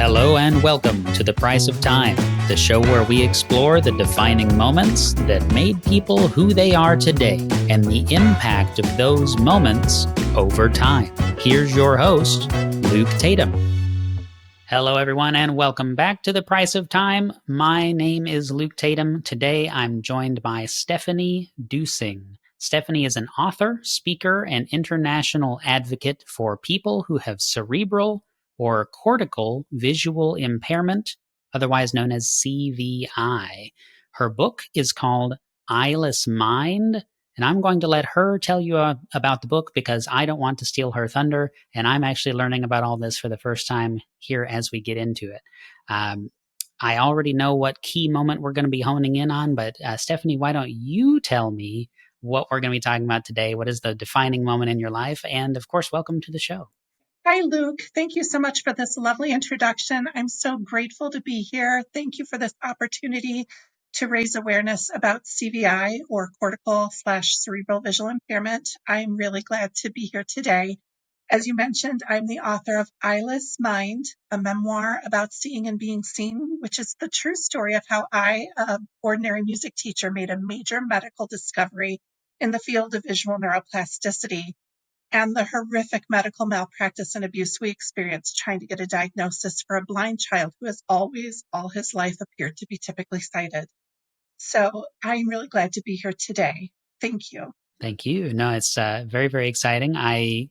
Hello and welcome to The Price of Time, the show where we explore the defining moments that made people who they are today and the impact of those moments over time. Here's your host, Luke Tatum. Hello, everyone, and welcome back to The Price of Time. My name is Luke Tatum. Today, I'm joined by Stephanie Duesing. Stephanie is an author, speaker, and international advocate for people who have cerebral or cortical visual impairment, otherwise known as CVI. Her book is called Eyeless Mind, and I'm going to let her tell you about the book because I don't want to steal her thunder, and I'm actually learning about all this for the first time here as we get into it. I already know what key moment we're going to be honing in on, but Stephanie, why don't you tell me what we're going to be talking about today? What is the defining moment in your life? And of course, welcome to the show. Hi, Luke. Thank you so much for this lovely introduction. I'm so grateful to be here. Thank you for this opportunity to raise awareness about CVI or cortical/cerebral visual impairment. I'm really glad to be here today. As you mentioned, I'm the author of Eyeless Mind, a memoir about seeing and being seen, which is the true story of how I, an ordinary music teacher, made a major medical discovery in the field of visual neuroplasticity and the horrific medical malpractice and abuse we experienced trying to get a diagnosis for a blind child who has always, all his life, appeared to be typically sighted. So I'm really glad to be here today. Thank you. Thank you. No, it's very, very exciting. This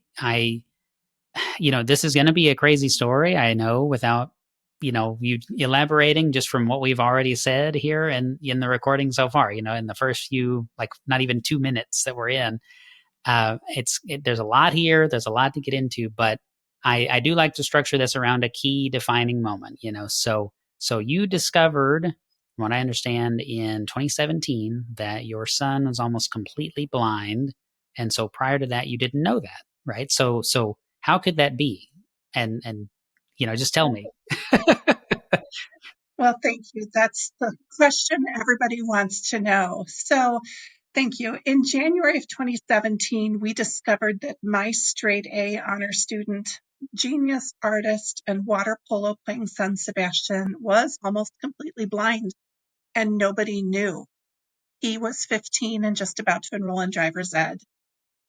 is going to be a crazy story. I know without, you elaborating just from what we've already said here and in the recording so far, in the first few, not even 2 minutes that we're in. There's a lot here. There's a lot to get into, but I do like to structure this around a key defining moment, So you discovered, from what I understand, in 2017 that your son was almost completely blind. And so prior to that, you didn't know that, right? So how could that be? And just tell me. Well, thank you. That's the question everybody wants to know. So thank you. In January of 2017, we discovered that my straight A honor student, genius artist, and water polo playing son, Sebastian, was almost completely blind, and nobody knew. He was 15 and just about to enroll in driver's ed.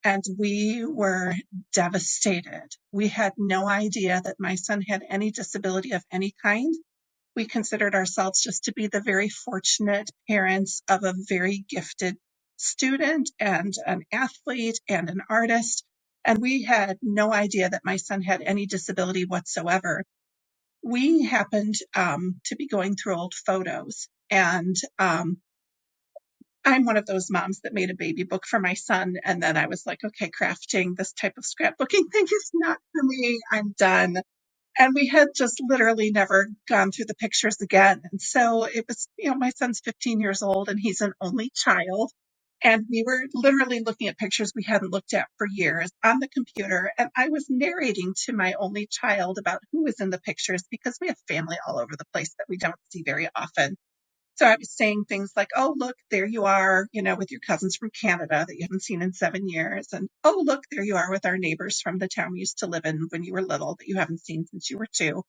And we were devastated. We had no idea that my son had any disability of any kind. We considered ourselves just to be the very fortunate parents of a very gifted student and an athlete and an artist. And we had no idea that my son had any disability whatsoever. We happened to be going through old photos, and I'm one of those moms that made a baby book for my son. And then I was like, okay, crafting this type of scrapbooking thing is not for me. I'm done. And we had just literally never gone through the pictures again. And so it was, my son's 15 years old and he's an only child. And we were literally looking at pictures we hadn't looked at for years on the computer. And I was narrating to my only child about who was in the pictures because we have family all over the place that we don't see very often. So I was saying things like, oh, look, there you are, with your cousins from Canada that you haven't seen in 7 years. And, oh, look, there you are with our neighbors from the town we used to live in when you were little that you haven't seen since you were 2,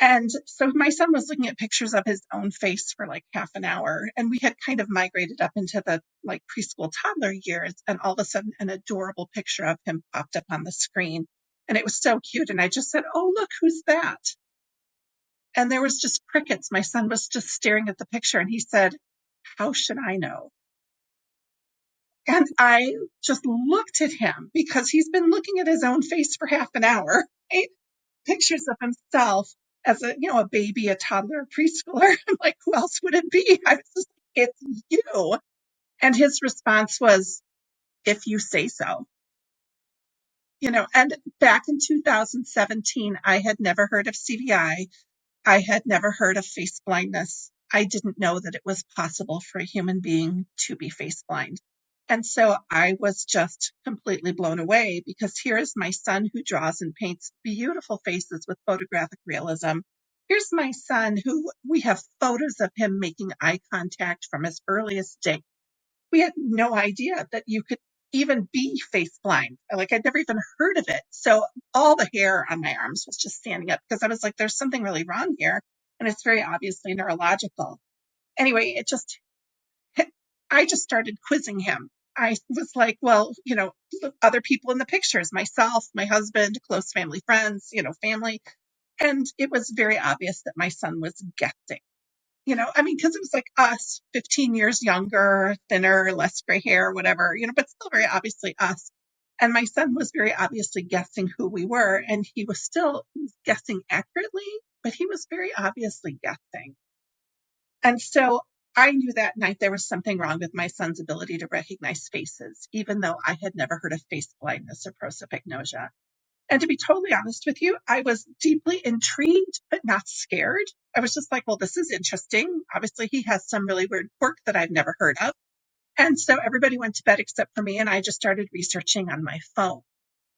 And so my son was looking at pictures of his own face for like half an hour. And we had kind of migrated up into the preschool toddler years. And all of a sudden, an adorable picture of him popped up on the screen. And it was so cute. And I just said, oh, look, who's that? And there was just crickets. My son was just staring at the picture and he said, how should I know? And I just looked at him because he's been looking at his own face for half an hour, right? Pictures of himself as a baby, a toddler, a preschooler. I'm like, who else would it be? I was just like, it's you. And his response was, if you say so. And back in 2017, I had never heard of CVI. I had never heard of face blindness. I didn't know that it was possible for a human being to be face blind. And so I was just completely blown away because here is my son who draws and paints beautiful faces with photographic realism. Here's my son who we have photos of him making eye contact from his earliest day. We had no idea that you could even be face blind. Like I'd never even heard of it. So all the hair on my arms was just standing up because I was like, there's something really wrong here. And it's very obviously neurological. Anyway, I just started quizzing him. I was like, well, other people in the pictures, myself, my husband, close family friends, family. And it was very obvious that my son was guessing. Because it was like us, 15 years younger, thinner, less gray hair, whatever, but still very obviously us. And my son was very obviously guessing who we were. And he was guessing accurately, but he was very obviously guessing. And so I knew that night there was something wrong with my son's ability to recognize faces, even though I had never heard of face blindness or prosopagnosia. And to be totally honest with you, I was deeply intrigued, but not scared. I was just like, well, this is interesting. Obviously, he has some really weird quirk that I've never heard of. And so everybody went to bed except for me, and I just started researching on my phone.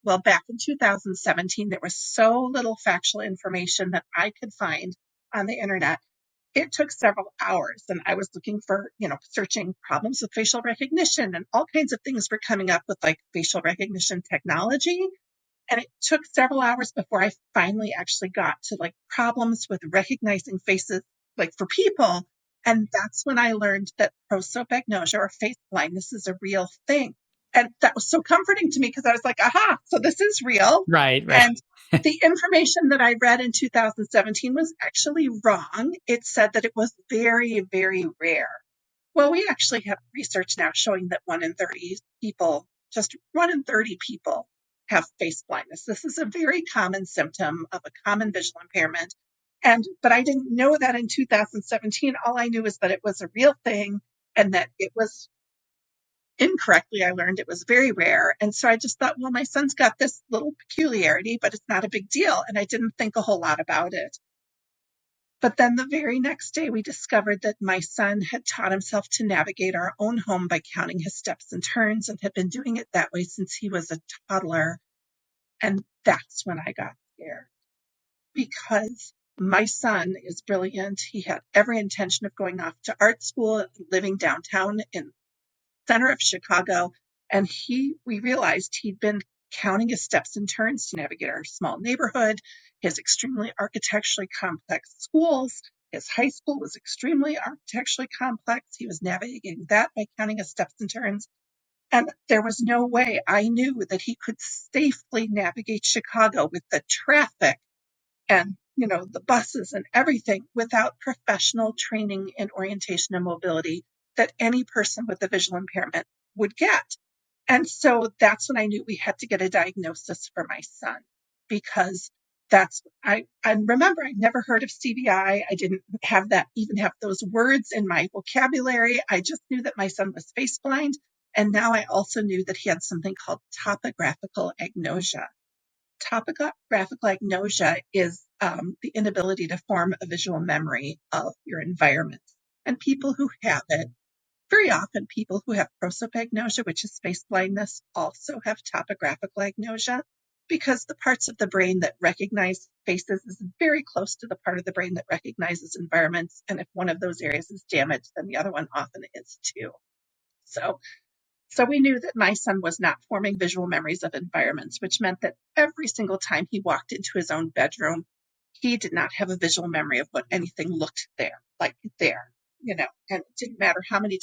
Well, back in 2017, there was so little factual information that I could find on the internet. It took several hours, and I was looking for, searching problems with facial recognition, and all kinds of things were coming up with like facial recognition technology. And it took several hours before I finally actually got to like problems with recognizing faces, like for people. And that's when I learned that prosopagnosia or face blindness is a real thing. And that was so comforting to me because I was like, aha, so this is real. Right. And the information that I read in 2017 was actually wrong. It said that it was very, very rare. Well, we actually have research now showing that 1 in 30 people, just 1 in 30 people have face blindness. This is a very common symptom of a common visual impairment. But I didn't know that in 2017. All I knew is that it was a real thing and that it was incorrectly. I learned it was very rare. And so I just thought, well, my son's got this little peculiarity, but it's not a big deal. And I didn't think a whole lot about it. But then the very next day, we discovered that my son had taught himself to navigate our own home by counting his steps and turns and had been doing it that way since he was a toddler. And that's when I got scared because my son is brilliant. He had every intention of going off to art school, living downtown in center of Chicago. And we realized he'd been counting his steps and turns to navigate our small neighborhood, his extremely architecturally complex schools. His high school was extremely architecturally complex. He was navigating that by counting his steps and turns. And there was no way I knew that he could safely navigate Chicago with the traffic and, the buses and everything without professional training in orientation and mobility that any person with a visual impairment would get. And so that's when I knew we had to get a diagnosis for my son because I remember I never heard of CVI. I didn't even have those words in my vocabulary. I just knew that my son was face blind. And now I also knew that he had something called topographical agnosia. Topographical agnosia is the inability to form a visual memory of your environment. And people who have it, very often people who have prosopagnosia, which is face blindness, also have topographical agnosia because the parts of the brain that recognize faces is very close to the part of the brain that recognizes environments. And if one of those areas is damaged, then the other one often is too. So we knew that my son was not forming visual memories of environments, which meant that every single time he walked into his own bedroom, he did not have a visual memory of what anything looked like there, and it didn't matter how many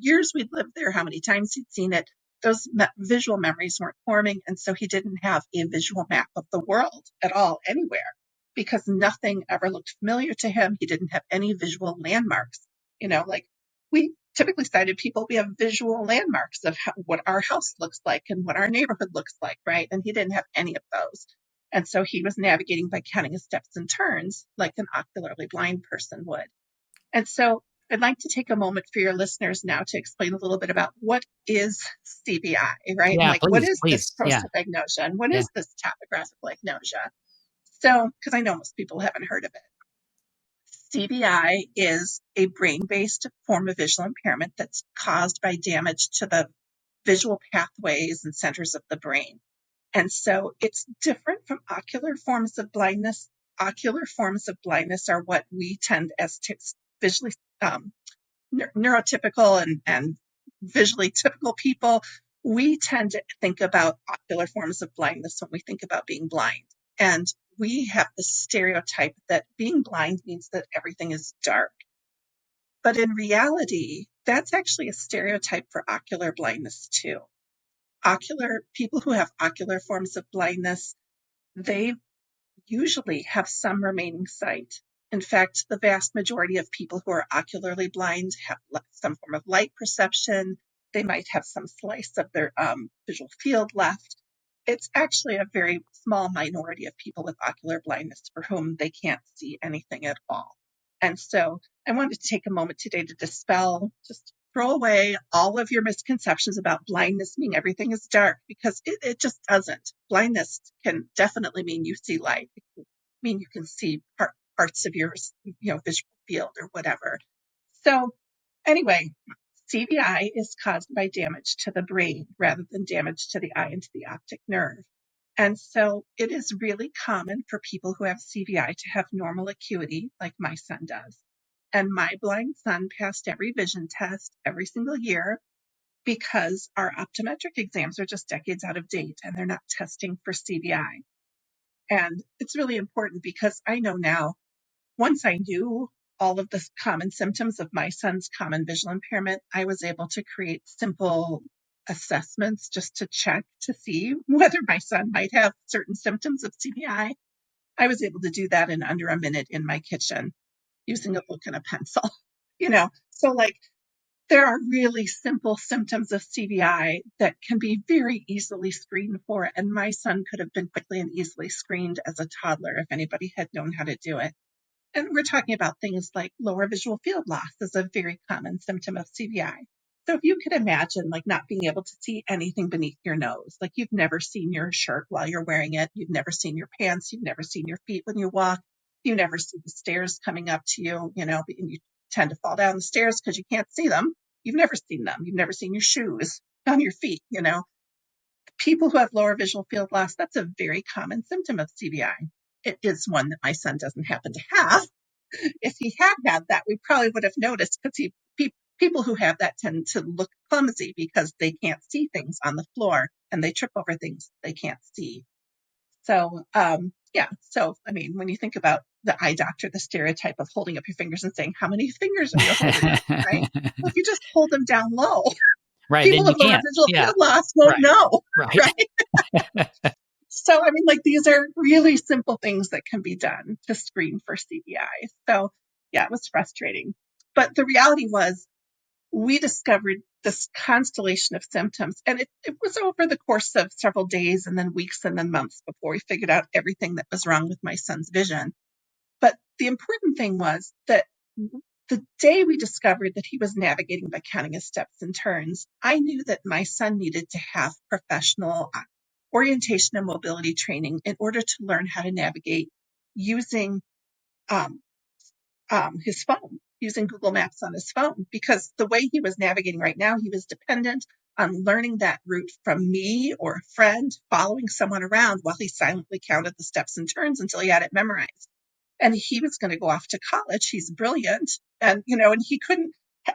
years we'd lived there, how many times he'd seen it, those visual memories weren't forming. And so he didn't have a visual map of the world at all, anywhere, because nothing ever looked familiar to him. He didn't have any visual landmarks, like we typically sighted people, we have visual landmarks of what our house looks like and what our neighborhood looks like, right? And he didn't have any of those. And so he was navigating by counting his steps and turns like an ocularly blind person would. And so I'd like to take a moment for your listeners now to explain a little bit about what is CVI, right? Yeah, And like, what is this please. prosopagnosia and what is this topographical agnosia? So, because I know most people haven't heard of it. CVI is a brain-based form of visual impairment that's caused by damage to the visual pathways and centers of the brain. And so it's different from ocular forms of blindness. Ocular forms of blindness are what we tend as visually neurotypical and visually typical people we tend to think about ocular forms of blindness when we think about being blind. And we have the stereotype that being blind means that everything is dark. But in reality, that's actually a stereotype for ocular blindness too. People who have ocular forms of blindness, they usually have some remaining sight. In fact, the vast majority of people who are ocularly blind have some form of light perception. They might have some slice of their visual field left. It's actually a very small minority of people with ocular blindness for whom they can't see anything at all. And so I wanted to take a moment today to dispel, just throw away all of your misconceptions about blindness meaning everything is dark, because it just doesn't. Blindness can definitely mean you see light. It can mean you can see parts of your visual field or whatever. So anyway, CVI is caused by damage to the brain rather than damage to the eye and to the optic nerve. And so it is really common for people who have CVI to have normal acuity, like my son does. And my blind son passed every vision test every single year because our optometric exams are just decades out of date and they're not testing for CVI. And it's really important because I know now, once I knew all of the common symptoms of my son's common visual impairment, I was able to create simple assessments just to check to see whether my son might have certain symptoms of CVI. I was able to do that in under a minute in my kitchen using a book and a pencil, So there are really simple symptoms of CVI that can be very easily screened for. And my son could have been quickly and easily screened as a toddler if anybody had known how to do it. And we're talking about things like lower visual field loss is a very common symptom of CVI. So if you could imagine not being able to see anything beneath your nose, like you've never seen your shirt while you're wearing it, you've never seen your pants, you've never seen your feet when you walk, you never see the stairs coming up to you, and you tend to fall down the stairs because you can't see them. You've never seen them. You've never seen your shoes on your feet, People who have lower visual field loss, that's a very common symptom of CVI. It is one that my son doesn't happen to have. If he had that, we probably would have noticed, because people who have that tend to look clumsy because they can't see things on the floor and they trip over things they can't see. So, when you think about the eye doctor, the stereotype of holding up your fingers and saying, how many fingers are you holding up, right? Well, if you just hold them down low, Right, people then you with lower can't. visual Yeah. field loss won't know, Right. right? So, these are really simple things that can be done to screen for CVI. So, yeah, it was frustrating. But the reality was, we discovered this constellation of symptoms, and it was over the course of several days and then weeks and then months before we figured out everything that was wrong with my son's vision. But the important thing was that the day we discovered that he was navigating by counting his steps and turns, I knew that my son needed to have professional orientation and mobility training in order to learn how to navigate using his phone, using Google Maps on his phone, because the way he was navigating right now, he was dependent on learning that route from me or a friend, following someone around while he silently counted the steps and turns until he had it memorized. And he was going to go off to college. He's brilliant. And, and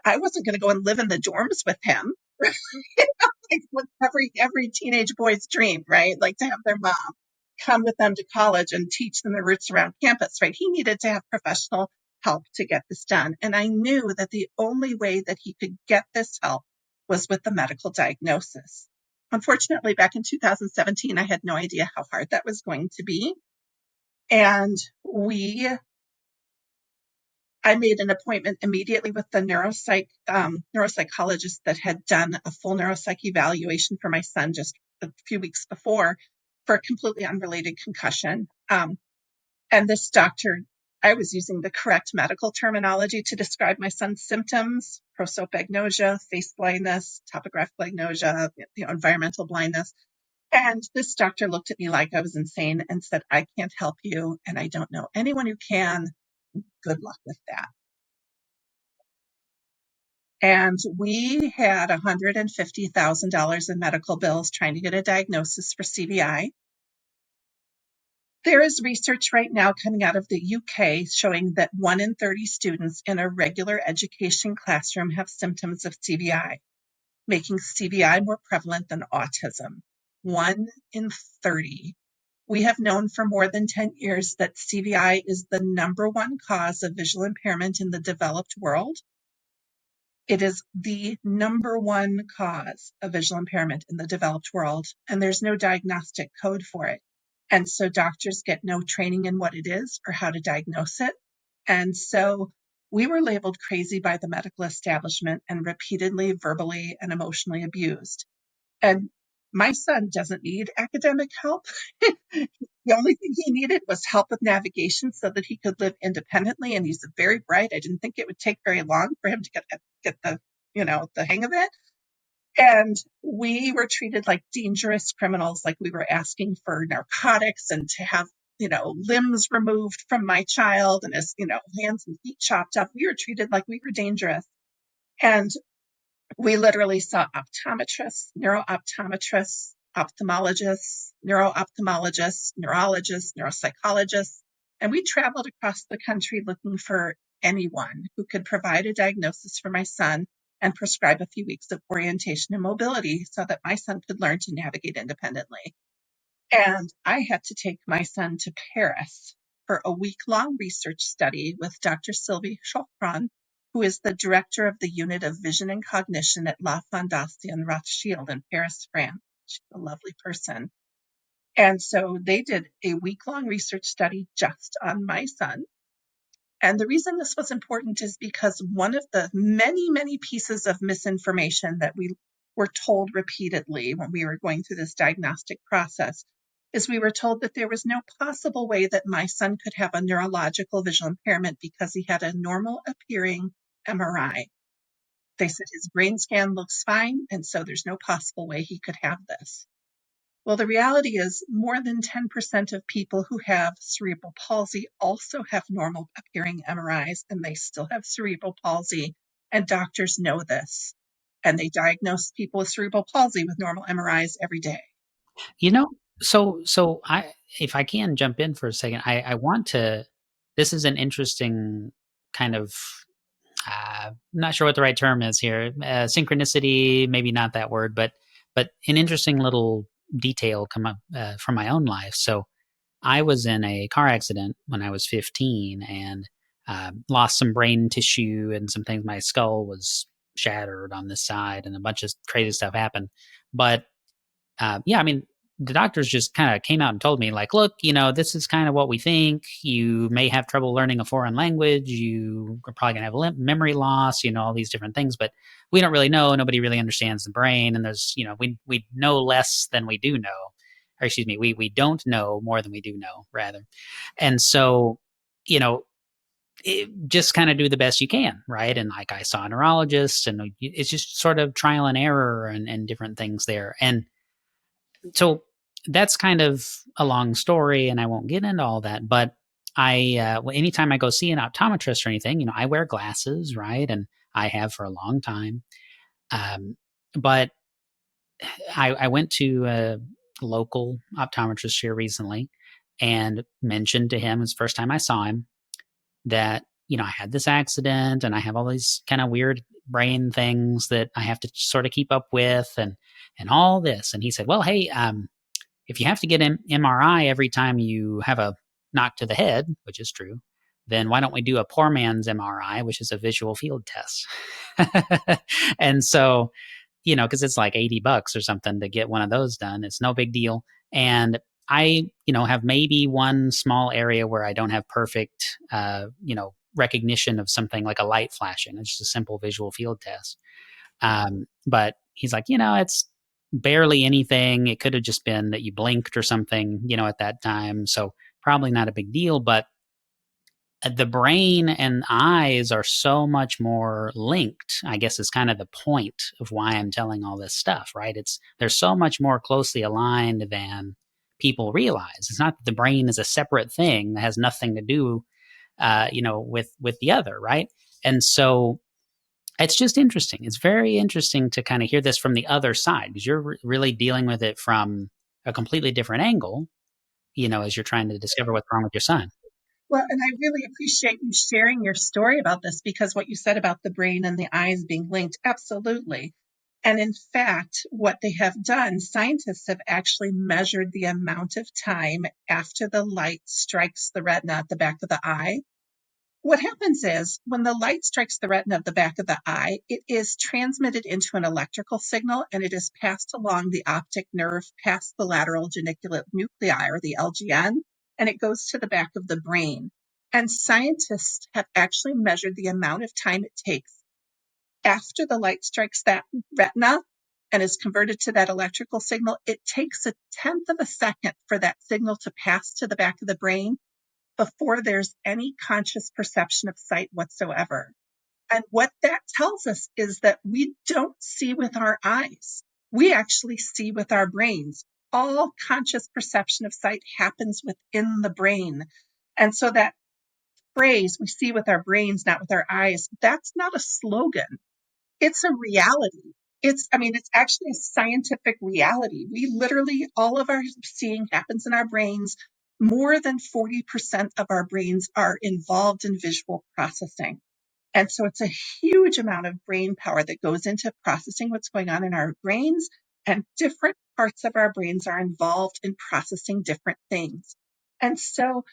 I wasn't going to go and live in the dorms with him. What every teenage boy's dream, right? To have their mom come with them to college and teach them the routes around campus, right? He needed to have professional help to get this done. And I knew that the only way that he could get this help was with the medical diagnosis. Unfortunately, back in 2017, I had no idea how hard that was going to be. And I made an appointment immediately with the neuropsychologist that had done a full neuropsych evaluation for my son just a few weeks before for a completely unrelated concussion. And this doctor, I was using the correct medical terminology to describe my son's symptoms: prosopagnosia, face blindness, topographical agnosia, environmental blindness. And this doctor looked at me like I was insane and said, I can't help you, and I don't know anyone who can. Good luck with that. And we had $150,000 in medical bills trying to get a diagnosis for CVI. There is research right now coming out of the UK showing that 1 in 30 students in a regular education classroom have symptoms of CVI. making CVI more prevalent than autism. 1 in 30. We have known for more than 10 years that CVI is the number one cause of visual impairment in the developed world. It is the number one cause of visual impairment in the developed world, and there's no diagnostic code for it. And so doctors get no training in what it is or how to diagnose it. And so we were labeled crazy by the medical establishment and repeatedly verbally and emotionally abused. And my son doesn't need academic help. The only thing he needed was help with navigation so that he could live independently. And he's very bright. I didn't think it would take very long for him to get the, the hang of it. And we were treated like dangerous criminals, like we were asking for narcotics and to have, limbs removed from my child and his, hands and feet chopped off. We were treated like we were dangerous. And we literally saw optometrists, neurooptometrists, ophthalmologists, neuro-ophthalmologists, neurologists, neuropsychologists, and we traveled across the country looking for anyone who could provide a diagnosis for my son and prescribe a few weeks of orientation and mobility so that my son could learn to navigate independently. And I had to take my son to Paris for a week-long research study with Dr. Sylvie Chauffron, who is the director of the unit of vision and cognition at La Fondation Rothschild in Paris, France. She's a lovely person. And so they did a week-long research study just on my son. And the reason this was important is because one of the many, many pieces of misinformation that we were told repeatedly when we were going through this diagnostic process is we were told that there was no possible way that my son could have a neurological visual impairment because he had a normal appearing MRI. They said his brain scan looks fine, and so there's no possible way he could have this. Well, the reality is more than 10% of people who have cerebral palsy also have normal appearing MRIs, and they still have cerebral palsy, and doctors know this. And they diagnose people with cerebral palsy with normal MRIs every day. You know, so if I can jump in for a second, I want to. This is an interesting kind of. Not sure what the right term is here. Synchronicity, maybe not that word, but an interesting little detail come up from my own life. So I was in a car accident when I was 15 and lost some brain tissue and some things. My skull was shattered on this side, and a bunch of crazy stuff happened. But yeah, I mean, the doctors just kind of came out and told me, like, look, this is kind of what we think. You may have trouble learning a foreign language. You are probably going to have memory loss, all these different things, but we don't really know. Nobody really understands the brain. And there's, we know less than we do know. Or excuse me, we don't know more than we do know, rather. And so, just kind of do the best you can, right? And like I saw a neurologist, and it's just sort of trial and error and different things there. And so that's kind of a long story, and I won't get into all that. But anytime I go see an optometrist or anything, I wear glasses, right? And I have for a long time. But I went to a local optometrist here recently and mentioned to him, it's the first time I saw him, that, I had this accident and I have all these kind of weird brain things that I have to sort of keep up with and all this. And he said, well, hey, if you have to get an MRI every time you have a knock to the head, which is true, then why don't we do a poor man's MRI, which is a visual field test? And so, because it's like $80 or something to get one of those done. It's no big deal. And I, have maybe one small area where I don't have perfect, recognition of something like a light flashing. It's just a simple visual field test. But he's like, it's barely anything. It could have just been that you blinked or something, at that time. So probably not a big deal. But the brain and eyes are so much more linked, I guess, is kind of the point of why I'm telling all this stuff, right? They're so much more closely aligned than people realize. It's not that the brain is a separate thing that has nothing to do, with the other, right? And so it's just interesting. It's very interesting to kind of hear this from the other side, because you're really dealing with it from a completely different angle, as you're trying to discover what's wrong with your son. Well, and I really appreciate you sharing your story about this, because what you said about the brain and the eyes being linked, absolutely. And in fact, what they have done, scientists have actually measured the amount of time after the light strikes the retina at the back of the eye. What happens is when the light strikes the retina of the back of the eye, it is transmitted into an electrical signal and it is passed along the optic nerve past the lateral geniculate nuclei, or the LGN, and it goes to the back of the brain. And scientists have actually measured the amount of time it takes after the light strikes that retina and is converted to that electrical signal. It takes a tenth of a second for that signal to pass to the back of the brain before there's any conscious perception of sight whatsoever. And what that tells us is that we don't see with our eyes. We actually see with our brains. All conscious perception of sight happens within the brain. And so that phrase, we see with our brains, not with our eyes, that's not a slogan. It's a reality. It's actually a scientific reality. We literally, all of our seeing happens in our brains. More than 40% of our brains are involved in visual processing. And so it's a huge amount of brain power that goes into processing what's going on in our brains, and different parts of our brains are involved in processing different things. And so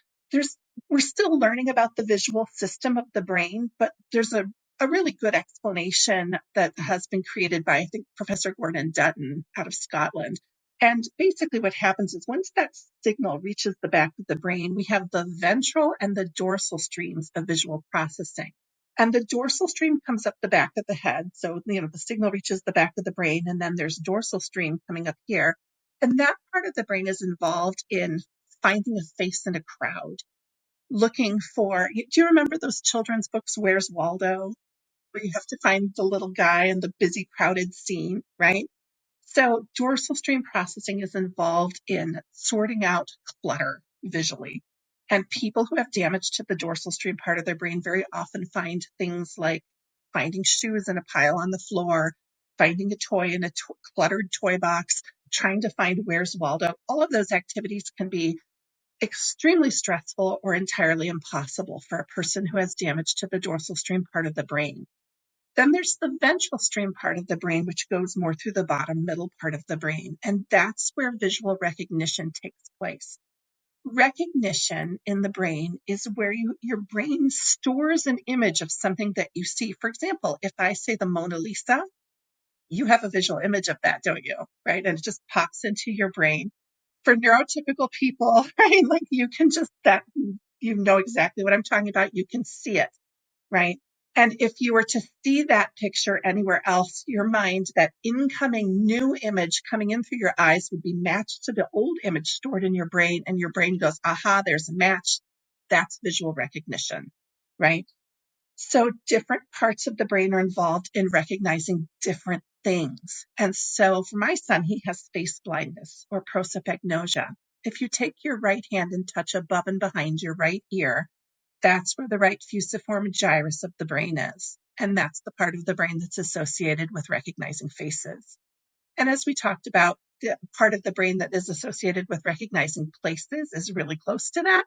we're still learning about the visual system of the brain, but there's a really good explanation that has been created by, I think, Professor Gordon Dutton out of Scotland. And basically what happens is once that signal reaches the back of the brain, we have the ventral and the dorsal streams of visual processing. And the dorsal stream comes up the back of the head. So, the signal reaches the back of the brain, and then there's dorsal stream coming up here. And that part of the brain is involved in finding a face in a crowd, looking for, do you remember those children's books, Where's Waldo? Where you have to find the little guy in the busy, crowded scene, right? So dorsal stream processing is involved in sorting out clutter visually. And people who have damage to the dorsal stream part of their brain very often find things like finding shoes in a pile on the floor, finding a toy in a cluttered toy box, trying to find Where's Waldo. All of those activities can be extremely stressful or entirely impossible for a person who has damage to the dorsal stream part of the brain. Then there's the ventral stream part of the brain, which goes more through the bottom middle part of the brain. And that's where visual recognition takes place. Recognition in the brain is where your brain stores an image of something that you see. For example, if I say the Mona Lisa, you have a visual image of that, don't you? Right? And it just pops into your brain. For neurotypical people, right? Like you can just, that, you know exactly what I'm talking about. You can see it, right? And if you were to see that picture anywhere else, your mind, that incoming new image coming in through your eyes would be matched to the old image stored in your brain. And your brain goes, aha, there's a match. That's visual recognition, right? So different parts of the brain are involved in recognizing different things. And so for my son, he has face blindness or prosopagnosia. If you take your right hand and touch above and behind your right ear, that's where the right fusiform gyrus of the brain is. And that's the part of the brain that's associated with recognizing faces. And as we talked about, the part of the brain that is associated with recognizing places is really close to that.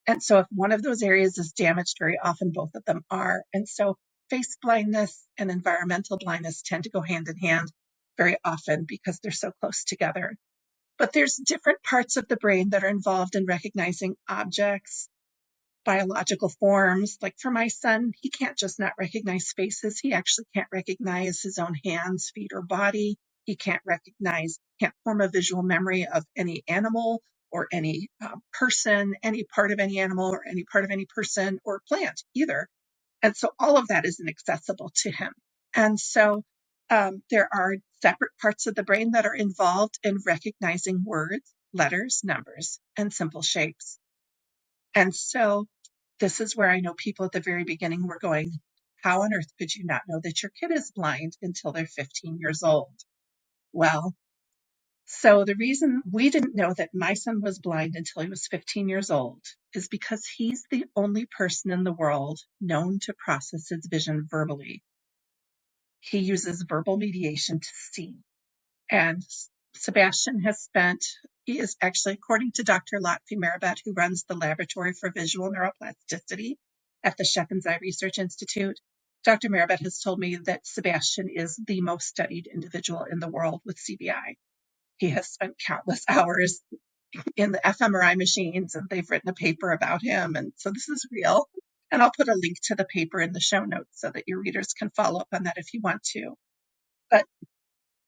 And so if one of those areas is damaged, very often both of them are. And so face blindness and environmental blindness tend to go hand in hand very often because they're so close together. But there's different parts of the brain that are involved in recognizing objects, biological forms. Like for my son, he can't just not recognize faces. He actually can't recognize his own hands, feet, or body. He can't form a visual memory of any animal or any person, any part of any animal or any part of any person or plant either. And so all of that is inaccessible to him. And so there are separate parts of the brain that are involved in recognizing words, letters, numbers, and simple shapes. And so this is where I know people at the very beginning were going, how on earth could you not know that your kid is blind until they're 15 years old? Well, so the reason we didn't know that my son was blind until he was 15 years old is because he's the only person in the world known to process his vision verbally. He uses verbal mediation to see. And Sebastian he is actually, according to Dr. Lotfi Marabet, who runs the Laboratory for Visual Neuroplasticity at the Scheppens Eye Research Institute, Dr. Maribet has told me that Sebastian is the most studied individual in the world with CVI. He has spent countless hours in the fMRI machines, and they've written a paper about him. And so this is real. And I'll put a link to the paper in the show notes so that your readers can follow up on that if you want to. But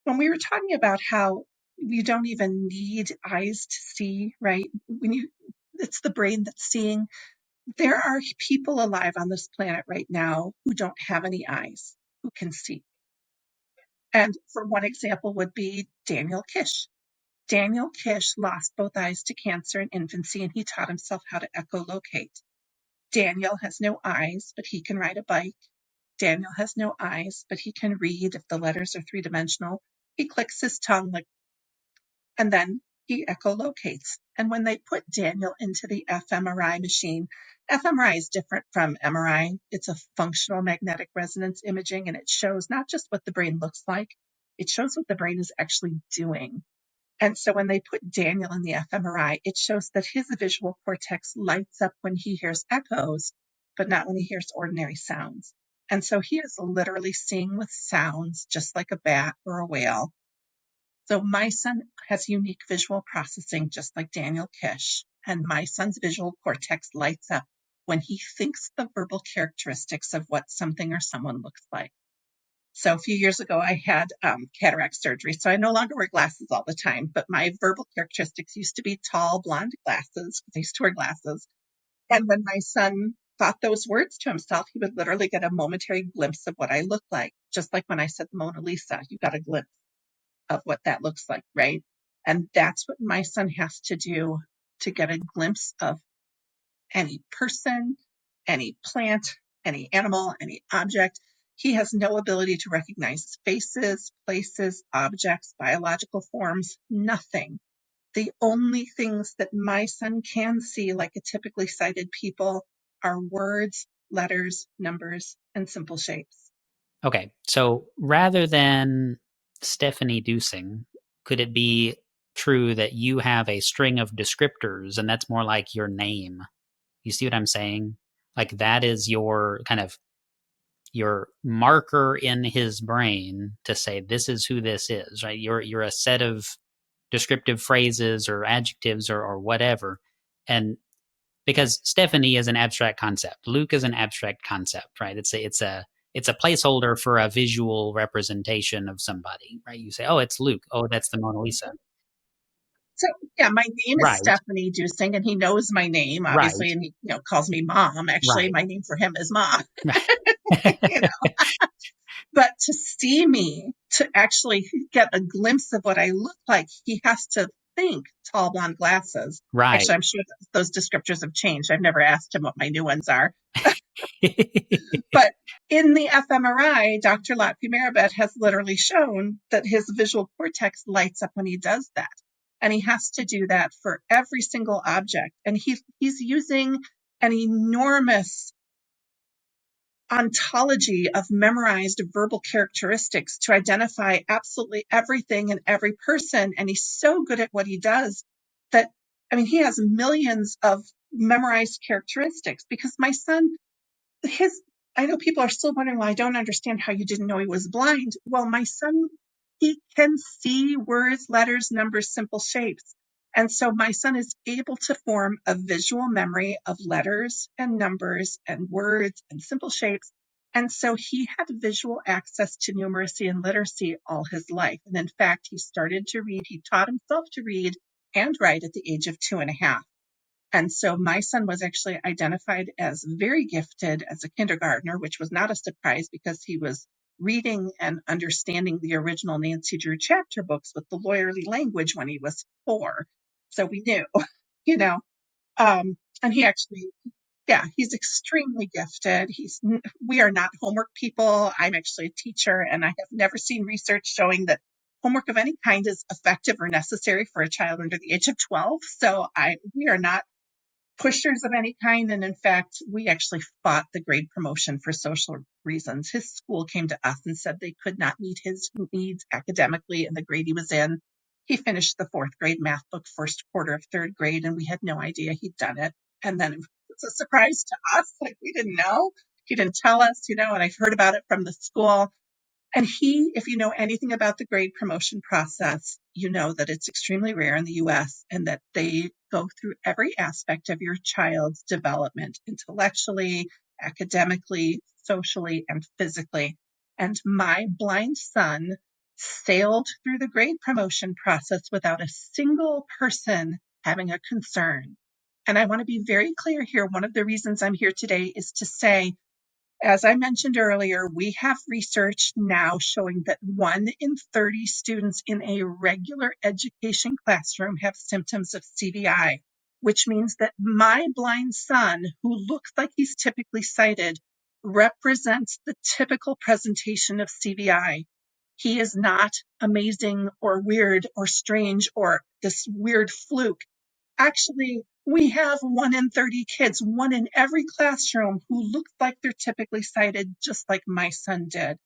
when we were talking about how you don't even need eyes to see, right? It's the brain that's seeing. There are people alive on this planet right now who don't have any eyes, who can see. And for one example would be Daniel Kish. Daniel Kish lost both eyes to cancer in infancy, and he taught himself how to echolocate. Daniel has no eyes, but he can ride a bike. Daniel has no eyes, but he can read if the letters are three-dimensional. He clicks his tongue and then he echolocates. And when they put Daniel into the fMRI machine, fMRI is different from MRI. It's a functional magnetic resonance imaging, and it shows not just what the brain looks like, it shows what the brain is actually doing. And so when they put Daniel in the fMRI, it shows that his visual cortex lights up when he hears echoes, but not when he hears ordinary sounds. And so he is literally seeing with sounds, just like a bat or a whale. So my son has unique visual processing, just like Daniel Kish. And my son's visual cortex lights up when he thinks the verbal characteristics of what something or someone looks like. So a few years ago, I had cataract surgery, so I no longer wear glasses all the time, but my verbal characteristics used to be tall, blonde glasses, because I used to wear glasses. And when my son thought those words to himself, he would literally get a momentary glimpse of what I look like. Just like when I said Mona Lisa, you got a glimpse of what that looks like, right? And that's what my son has to do to get a glimpse of any person, any plant, any animal, any object. He has no ability to recognize faces, places, objects, biological forms, nothing. The only things that my son can see, like a typically sighted people, are words, letters, numbers, and simple shapes. Okay, so rather than Stephanie Duesing, could it be true that you have a string of descriptors and that's more like your name? You see what I'm saying? Like that is your kind of your marker in his brain to say this is who this is, right? You're a set of descriptive phrases or adjectives or whatever. And because Stephanie is an abstract concept, Luke is an abstract concept, right? It's a placeholder for a visual representation of somebody, right? You say, oh, it's Luke. Oh, that's the Mona Lisa. So yeah, my name is Right, Stephanie Duesing, and he knows my name, right, obviously, and he calls me Mom. Actually, right, my name for him is Mom. right, you know, but to see me, to actually get a glimpse of what I look like, he has to think tall blonde glasses. right. Actually, I'm sure those descriptors have changed. I've never asked him what my new ones are. But in the fMRI, Dr. Lotfi Maribet has literally shown that his visual cortex lights up when he does that. And he has to do that for every single object. And he's using an enormous ontology of memorized verbal characteristics to identify absolutely everything and every person. And he's so good at what he does that, I mean, he has millions of memorized characteristics because my son, I know people are still wondering, well, I don't understand how you didn't know he was blind. Well, my son, he can see words, letters, numbers, simple shapes. And so my son is able to form a visual memory of letters and numbers and words and simple shapes. And so he had visual access to numeracy and literacy all his life. And in fact, he started to read, he taught himself to read and write at the age of 2.5. And so my son was actually identified as very gifted as a kindergartner, which was not a surprise because he was reading and understanding the original Nancy Drew chapter books with the lawyerly language when he was 4. So we knew, you know, and he actually, yeah, he's extremely gifted. We are not homework people. I'm actually a teacher, and I have never seen research showing that homework of any kind is effective or necessary for a child under the age of 12. So we are not pushers of any kind. And in fact, we actually fought the grade promotion for social reasons. His school came to us and said they could not meet his needs academically in the grade he was in. He finished the 4th grade math book first quarter of 3rd grade, and we had no idea he'd done it. And then it was a surprise to us, like we didn't know. He didn't tell us, and I've heard about it from the school. And if you know anything about the grade promotion process, you know that it's extremely rare in the US and that they go through every aspect of your child's development intellectually, academically, socially, and physically. And my blind son sailed through the grade promotion process without a single person having a concern. And I want to be very clear here. One of the reasons I'm here today is to say, as I mentioned earlier, we have research now showing that 1 in 30 students in a regular education classroom have symptoms of CVI, which means that my blind son, who looks like he's typically sighted, represents the typical presentation of CVI. He is not amazing or weird or strange or this weird fluke. Actually, we have 1 in 30 kids, 1 in every classroom, who look like they're typically sighted, just like my son did.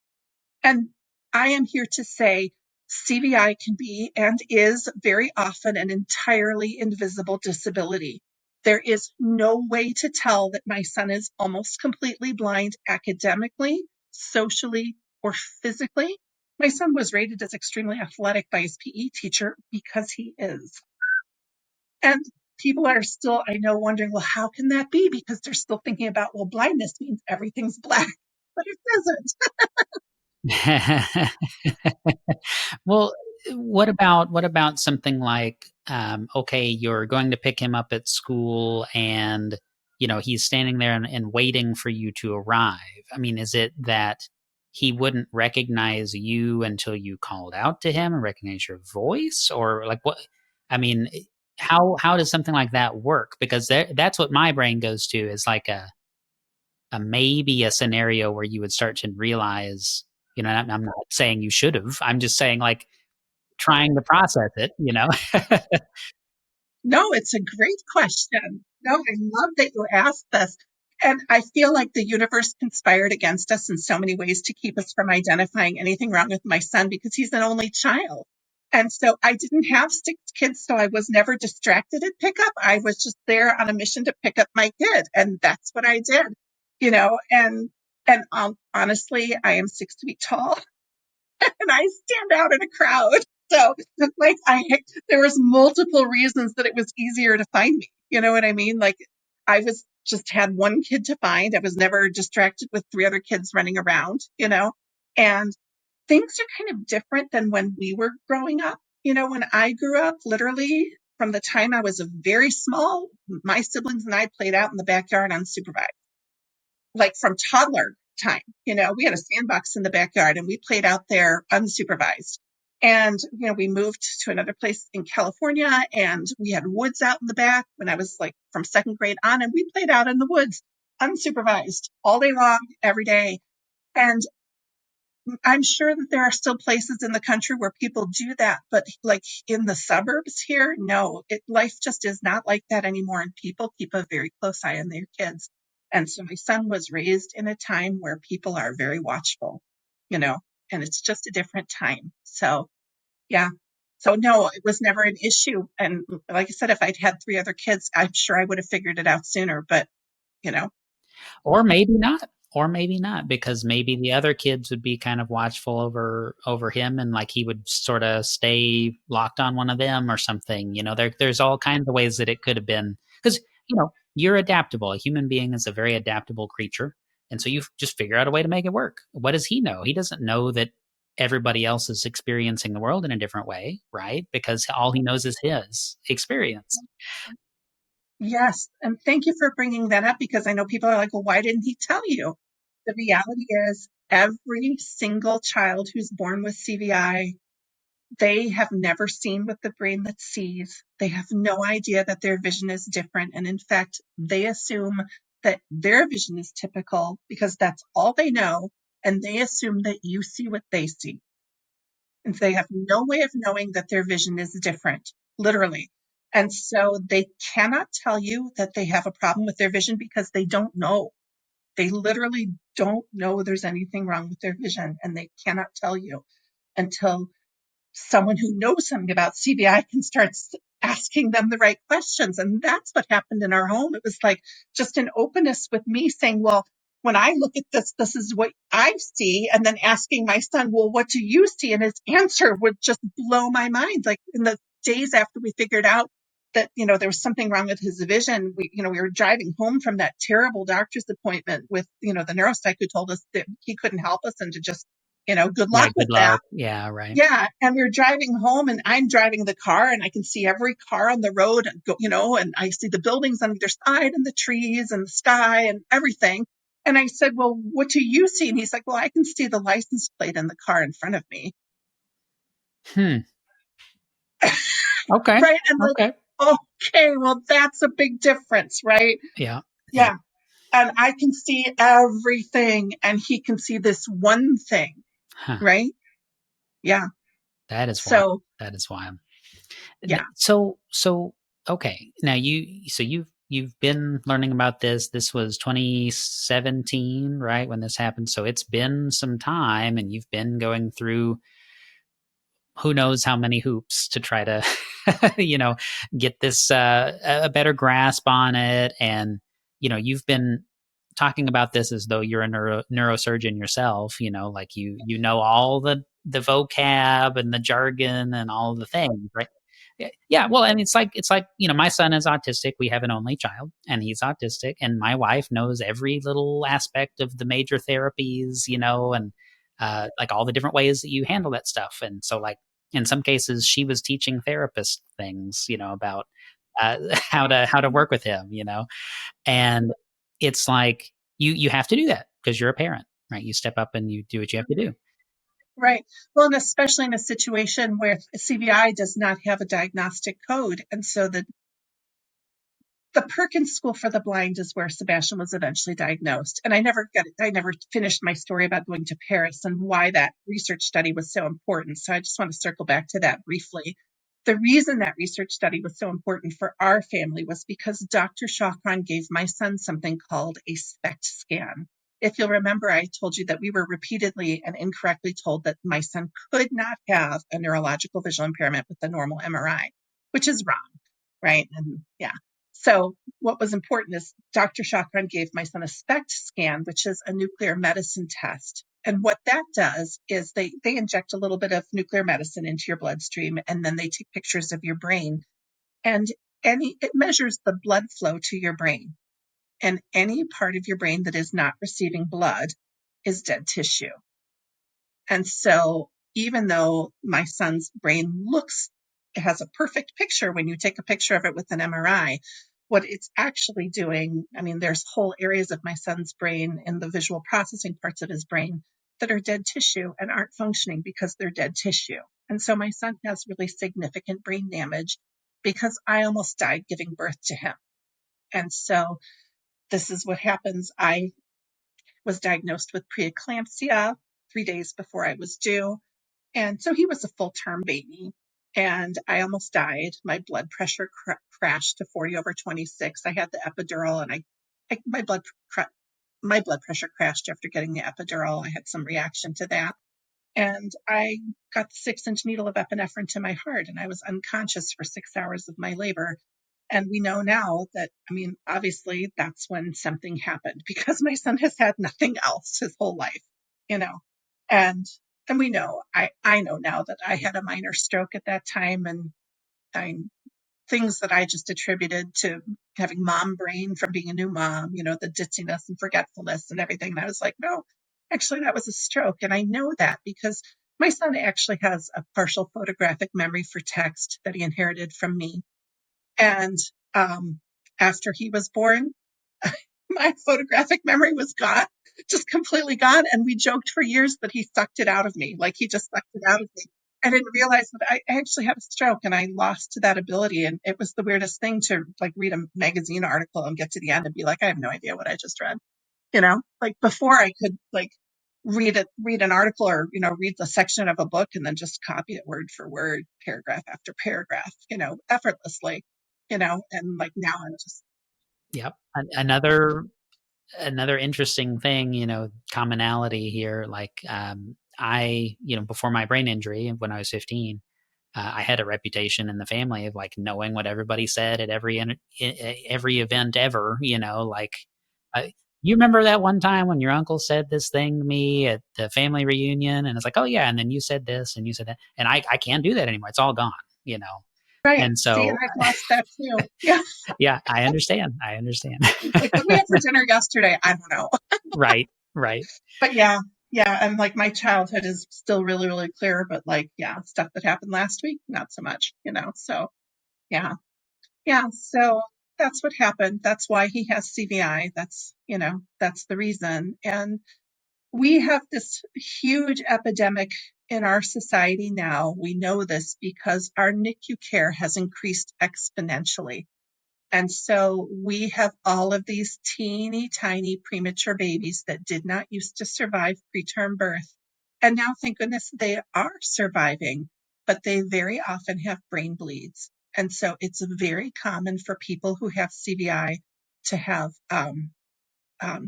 And I am here to say CVI can be and is very often an entirely invisible disability. There is no way to tell that my son is almost completely blind academically, socially, or physically. My son was rated as extremely athletic by his PE teacher because he is. And people are still, I know, wondering, well, how can that be? Because they're still thinking about, well, blindness means everything's black, but it doesn't. Well, what about something like, okay, you're going to pick him up at school and, he's standing there and waiting for you to arrive. I mean, is it that he wouldn't recognize you until you called out to him and recognize your voice? Or like what? I mean, how does something like that work? Because that's what my brain goes to, is like a maybe a scenario where you would start to realize, I'm not saying you should have. I'm just saying, like, trying to process it. No, it's a great question. No, I love that you asked this. And I feel like the universe conspired against us in so many ways to keep us from identifying anything wrong with my son because he's an only child. And so I didn't have 6 kids, so I was never distracted at pickup. I was just there on a mission to pick up my kid, and that's what I did. And honestly, I am 6 feet tall, and I stand out in a crowd. So, like, there was multiple reasons that it was easier to find me. You know what I mean? Like, I was just had 1 kid to find. I was never distracted with 3 other kids running around. And things are kind of different than when we were growing up. When I grew up, literally from the time I was a very small, my siblings and I played out in the backyard unsupervised, like from toddler time. We had a sandbox in the backyard and we played out there unsupervised. And, we moved to another place in California and we had woods out in the back when I was like from 2nd grade on, and we played out in the woods unsupervised all day long, every day. And I'm sure that there are still places in the country where people do that, but like in the suburbs here, no, life just is not like that anymore. And people keep a very close eye on their kids. And so my son was raised in a time where people are very watchful, you know, and it's just a different time. So, yeah. So, no, it was never an issue. And like I said, if I'd had 3 other kids, I'm sure I would have figured it out sooner. But, you know, Or maybe not. Or maybe not, because maybe the other kids would be kind of watchful over him, and like he would sort of stay locked on one of them or something. There's all kinds of ways that it could have been, because you're adaptable. A human being is a very adaptable creature, and so you just figure out a way to make it work. What does he know? He doesn't know that everybody else is experiencing the world in a different way, right? Because all he knows is his experience. yes. And thank you for bringing that up because I know people are like, well, why didn't he tell you? The reality is, every single child who's born with CVI, they have never seen with the brain that sees. They have no idea that their vision is different. And in fact, they assume that their vision is typical because that's all they know. And they assume that you see what they see. And they have no way of knowing that their vision is different, literally. And so they cannot tell you that they have a problem with their vision because they don't know. They literally don't know there's anything wrong with their vision, and they cannot tell you until someone who knows something about CVI can start asking them the right questions. And that's what happened in our home. It was like just an openness with me saying, well, when I look at this, this is what I see. And then asking my son, well, what do you see? And his answer would just blow my mind. Like in the days after we figured out that, there was something wrong with his vision, we were driving home from that terrible doctor's appointment with, the neuropsych who told us that he couldn't help us and to just, good Yeah, luck with good that. luck. Yeah, right. Yeah. And we were driving home and I'm driving the car and I can see every car on the road, and I see the buildings on either side and the trees and the sky and everything. And I said, well, what do you see? And he's like, well, I can see the license plate in the car in front of me. Hmm. Okay. Right. And Okay. like, okay, well, that's a big difference, right? Yeah. Yeah. Yeah. And I can see everything and he can see this one thing, Huh. right? Yeah. That is wild. So, That is wild. yeah. So okay. Now you've been learning about this. This was 2017, right, when this happened. So it's been some time, and you've been going through who knows how many hoops to try to, get this a better grasp on it. And you've been talking about this as though you're a neurosurgeon yourself. Like you know all the vocab and the jargon and all the things, right? Yeah. Well, and it's like my son is autistic. We have an only child, and he's autistic, and my wife knows every little aspect of the major therapies, and like all the different ways that you handle that stuff. And so, like in some cases, she was teaching therapist things, about how to work with him, and it's like you have to do that because you're a parent, right? You step up and you do what you have to do. Right. Well, and especially in a situation where CVI does not have a diagnostic code. And so the Perkins School for the Blind is where Sebastian was eventually diagnosed. And I never finished my story about going to Paris and why that research study was so important. So I just want to circle back to that briefly. The reason that research study was so important for our family was because Dr. Shawkran gave my son something called a SPECT scan. If you'll remember, I told you that we were repeatedly and incorrectly told that my son could not have a neurological visual impairment with a normal MRI, which is wrong, right? And yeah. So what was important is Dr. Chakran gave my son a SPECT scan, which is a nuclear medicine test. And what that does is they inject a little bit of nuclear medicine into your bloodstream, and then they take pictures of your brain. And it measures the blood flow to your brain. And any part of your brain that is not receiving blood is dead tissue. And so even though my son's brain it has a perfect picture when you take a picture of it with an MRI, what it's actually doing, I mean, there's whole areas of my son's brain and the visual processing parts of his brain that are dead tissue and aren't functioning because they're dead tissue. And so my son has really significant brain damage because I almost died giving birth to him. And so this is what happens. I was diagnosed with preeclampsia 3 days before I was due. And so he was a full term baby. And I almost died. My blood pressure crashed to 40/26. I had the epidural, and my blood pressure crashed after getting the epidural. I had some reaction to that. And I got the 6-inch needle of epinephrine to my heart, and I was unconscious for 6 hours of my labor. And we know now that, I mean, obviously that's when something happened because my son has had nothing else his whole life, you know. And we know, I know now that I had a minor stroke at that time, and things that I just attributed to having mom brain from being a new mom, the ditziness and forgetfulness and everything. And I was like, no, actually that was a stroke. And I know that because my son actually has a partial photographic memory for text that he inherited from me. And after he was born, my photographic memory was gone, just completely gone. And we joked for years that he sucked it out of me, like he just sucked it out of me. I didn't realize that I actually had a stroke and I lost that ability. And it was the weirdest thing to like read a magazine article and get to the end and be like, I have no idea what I just read. Like before I could like read an article or, read the section of a book and then just copy it word for word, paragraph after paragraph, effortlessly, and like now I'm just. Yep. Another interesting thing, commonality here. Like I, before my brain injury when I was 15, I had a reputation in the family of like knowing what everybody said at every event ever. Like, you remember that one time when your uncle said this thing to me at the family reunion? And it's like, oh, yeah. And then you said this and you said that. And I can't do that anymore. It's all gone, you know? Right. And See, and so, I've lost that too. Yeah. yeah, I understand. I understand. Like, what we had for dinner yesterday, I don't know. Right. Right. But yeah, yeah. And like my childhood is still really, really clear, but like, yeah, stuff that happened last week, not so much, you know? So yeah. Yeah. So that's what happened. That's why he has CVI. That's, you know, that's the reason. And we have this huge epidemic in our society now. We know this because our NICU care has increased exponentially. And so we have all of these teeny tiny premature babies that did not used to survive preterm birth. And now, thank goodness, they are surviving, but they very often have brain bleeds. And so it's very common for people who have CVI to have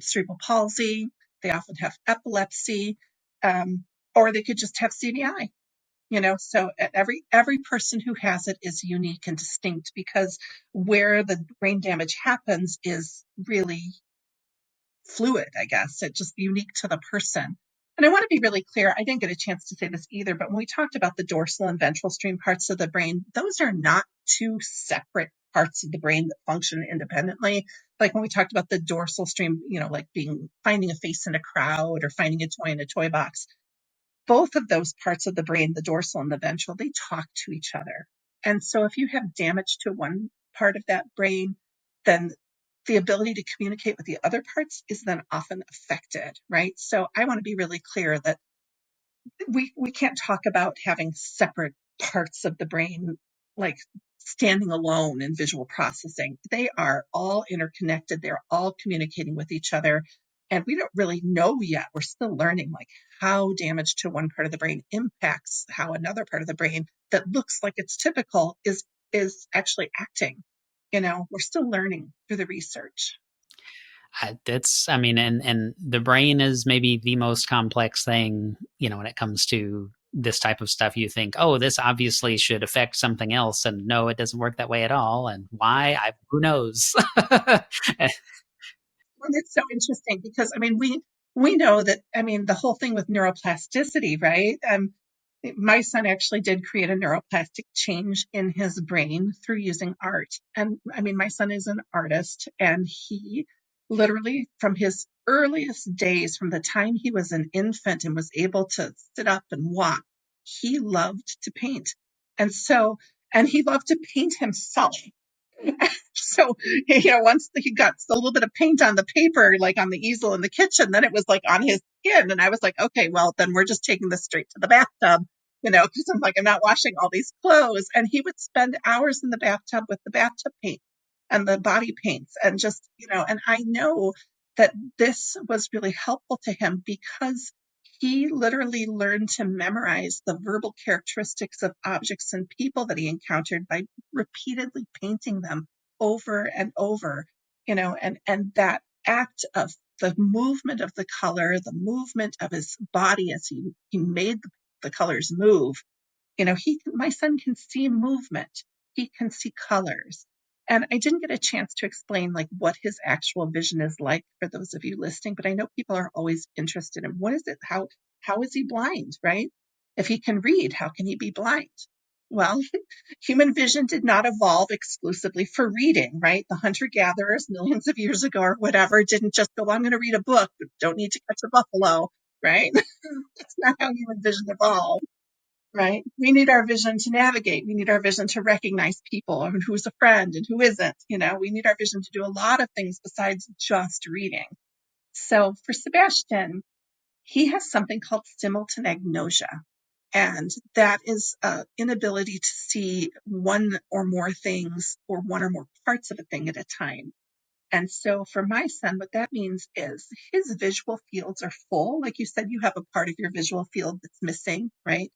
cerebral palsy. They often have epilepsy, or they could just have CVI. You know, so every person who has it is unique and distinct because where the brain damage happens is really fluid, I guess. It's just unique to the person. And I want to be really clear. I didn't get a chance to say this either, but when we talked about the dorsal and ventral stream parts of the brain, those are not two separate parts of the brain that function independently. Like when we talked about the dorsal stream, you know, like finding a face in a crowd or finding a toy in a toy box, both of those parts of the brain, the dorsal and the ventral, they talk to each other. And so if you have damage to one part of that brain, then the ability to communicate with the other parts is then often affected, right? So I want to be really clear that we can't talk about having separate parts of the brain like standing alone in visual processing. They are all interconnected. They're all communicating with each other. And we don't really know yet. We're still learning like how damage to one part of the brain impacts how another part of the brain that looks like it's typical is actually acting. You know, we're still learning through the research. I mean, and the brain is maybe the most complex thing, you know, when it comes to this type of stuff. You think, oh, this obviously should affect something else. And no, it doesn't work that way at all. And why? Who knows? And it's so interesting because I mean we know that I mean the whole thing with neuroplasticity, right? My son actually did create a neuroplastic change in his brain through using art. And I mean my son is an artist and he literally from his earliest days, from the time he was an infant and was able to sit up and walk, he loved to paint. And so and he loved to paint himself. So, you know, once he got a little bit of paint on the paper, like on the easel in the kitchen, then it was like on his skin. And I was like, okay, well, then we're just taking this straight to the bathtub, you know, because I'm like, I'm not washing all these clothes. And he would spend hours in the bathtub with the bathtub paint and the body paints and just, you know, and I know that this was really helpful to him because he literally learned to memorize the verbal characteristics of objects and people that he encountered by repeatedly painting them over and over, you know, and that act of the movement of the color, the movement of his body as he made the colors move, you know, my son can see movement, he can see colors. And I didn't get a chance to explain like what his actual vision is like for those of you listening, but I know people are always interested in what is it, how is he blind, right? If he can read, how can he be blind? Well, human vision did not evolve exclusively for reading, right? The hunter-gatherers millions of years ago or whatever didn't just go, well, I'm going to read a book, but don't need to catch a buffalo, right? That's not how human vision evolved, right? We need our vision to navigate. We need our vision to recognize people and who's a friend and who isn't. You know, we need our vision to do a lot of things besides just reading. So for Sebastian, he has something called simultanagnosia. And that is an inability to see one or more things or one or more parts of a thing at a time. And so for my son, what that means is his visual fields are full. Like you said, you have a part of your visual field that's missing, right?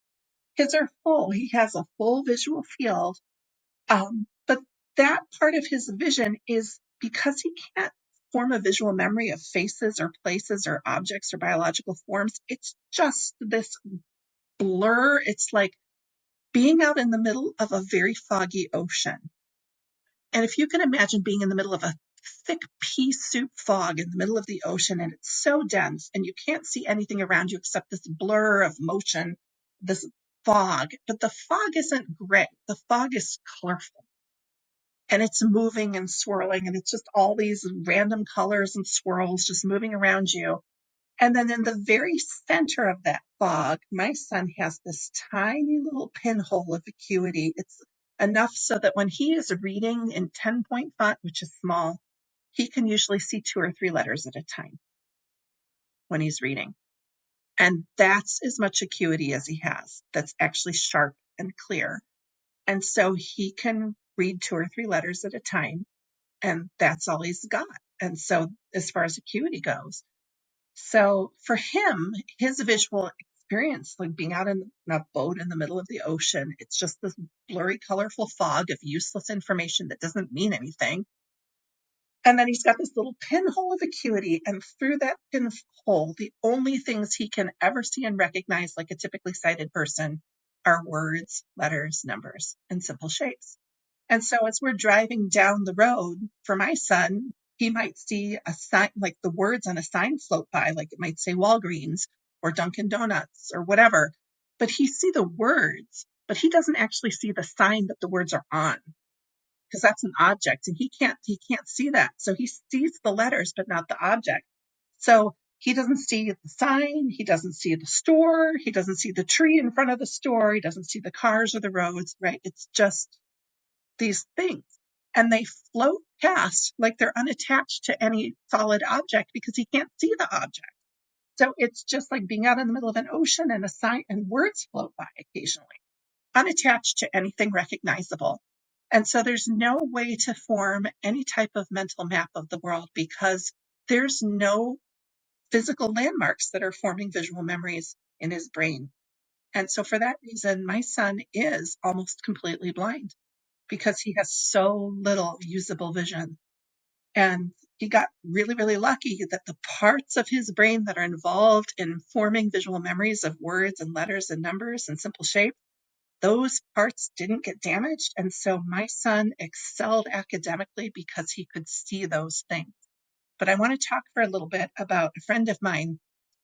His are full. He has a full visual field. But that part of his vision is because he can't form a visual memory of faces or places or objects or biological forms. It's just this blur. It's like being out in the middle of a very foggy ocean. And if you can imagine being in the middle of a thick pea soup fog in the middle of the ocean, and it's so dense, and you can't see anything around you except this blur of motion, this fog. But the fog isn't gray. The fog is colorful. And it's moving and swirling, and it's just all these random colors and swirls just moving around you. And then in the very center of that fog, my son has this tiny little pinhole of acuity. It's enough so that when he is reading in 10-point font, which is small, he can usually see 2 or 3 letters at a time when he's reading. And that's as much acuity as he has. That's actually sharp and clear. And so he can read 2 or 3 letters at a time, and that's all he's got. And so as far as acuity goes, so for him, his visual experience, like being out in a boat in the middle of the ocean, it's just this blurry, colorful fog of useless information that doesn't mean anything. And then he's got this little pinhole of acuity, and through that pinhole, the only things he can ever see and recognize like a typically sighted person are words, letters, numbers, and simple shapes. And so as we're driving down the road, for my son, he might see a sign, like the words on a sign float by, like it might say Walgreens or Dunkin' Donuts or whatever, but he see the words, but he doesn't actually see the sign that the words are on, because that's an object, and he can't see that. So he sees the letters, but not the object. So he doesn't see the sign, he doesn't see the store, he doesn't see the tree in front of the store, he doesn't see the cars or the roads, right? It's just these things, and they float past like they're unattached to any solid object because he can't see the object. So it's just like being out in the middle of an ocean, and a sign and words float by occasionally, unattached to anything recognizable. And so there's no way to form any type of mental map of the world because there's no physical landmarks that are forming visual memories in his brain. And so for that reason, my son is almost completely blind, because he has so little usable vision. And he got really, really lucky that the parts of his brain that are involved in forming visual memories of words and letters and numbers and simple shapes, those parts didn't get damaged. And so my son excelled academically because he could see those things. But I want to talk for a little bit about a friend of mine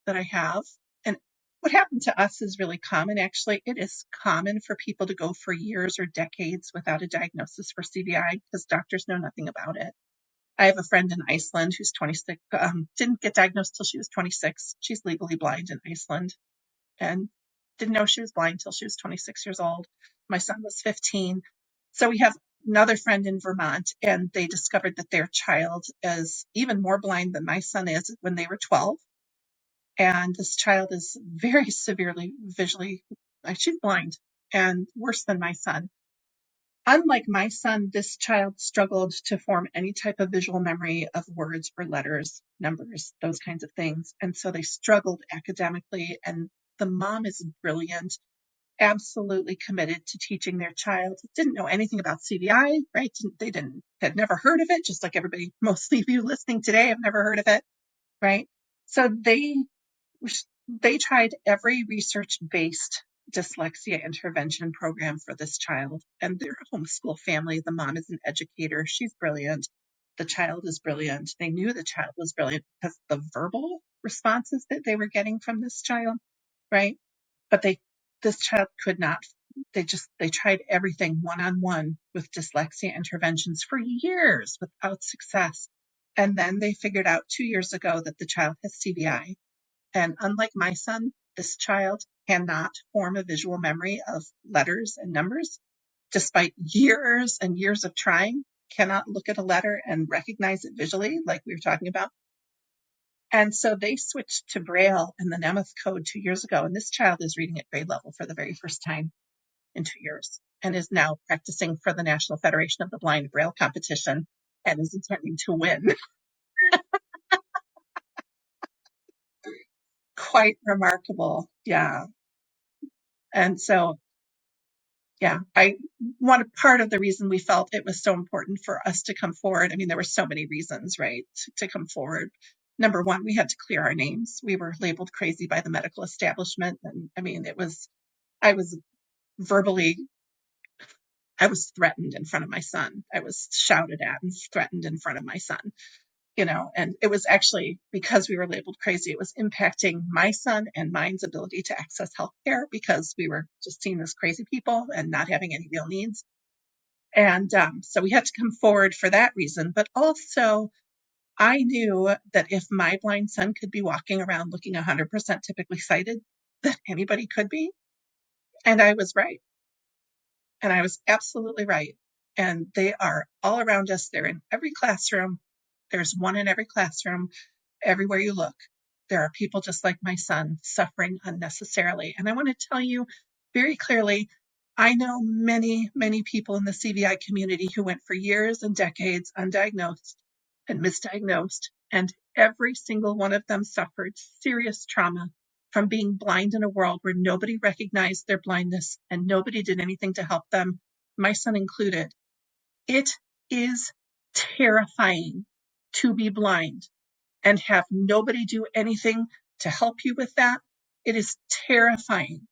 that I have. And what happened to us is really common. Actually, it is common for people to go for years or decades without a diagnosis for CVI because doctors know nothing about it. I have a friend in Iceland who's 26, didn't get diagnosed till she was 26. She's legally blind in Iceland and didn't know she was blind till she was 26 years old. My son was 15. So we have another friend in Vermont, and they discovered that their child is even more blind than my son is when they were 12. And this child is very severely visually, she's blind and worse than my son. Unlike my son, this child struggled to form any type of visual memory of words or letters, numbers, those kinds of things. And so they struggled academically. And the mom is brilliant, absolutely committed to teaching their child. Didn't know anything about CVI, right? Had never heard of it, just like everybody, mostly of you listening today have never heard of it, right? So they tried every research-based dyslexia intervention program for this child, and they're a homeschool family. The mom is an educator. She's brilliant. The child is brilliant. They knew the child was brilliant because the verbal responses that they were getting from this child, right? But this child could not. They tried everything one-on-one with dyslexia interventions for years without success. And then they figured out 2 years ago that the child has CVI. And unlike my son, this child cannot form a visual memory of letters and numbers, despite years and years of trying, cannot look at a letter and recognize it visually, like we were talking about. And so they switched to Braille and the Nemeth code 2 years ago. And this child is reading at grade level for the very first time in 2 years and is now practicing for the National Federation of the Blind Braille competition and is intending to win. Quite remarkable. Yeah. And so, yeah, part of the reason we felt it was so important for us to come forward. I mean, there were so many reasons, right, to come forward. Number one, we had to clear our names. We were labeled crazy by the medical establishment. And I mean, I was verbally I was threatened in front of my son. I was shouted at and threatened in front of my son, and it was actually because we were labeled crazy. It was impacting my son and mine's ability to access healthcare because we were just seen as crazy people and not having any real needs. And so we had to come forward for that reason. But also, I knew that if my blind son could be walking around looking 100% typically sighted, that anybody could be. And I was right. And I was absolutely right. And they are all around us. They're in every classroom. There's one in every classroom. Everywhere you look, there are people just like my son suffering unnecessarily. And I want to tell you very clearly, I know many, many people in the CVI community who went for years and decades undiagnosed and misdiagnosed, and every single one of them suffered serious trauma from being blind in a world where nobody recognized their blindness and nobody did anything to help them, my son included. It is terrifying to be blind and have nobody do anything to help you with that. It is terrifying.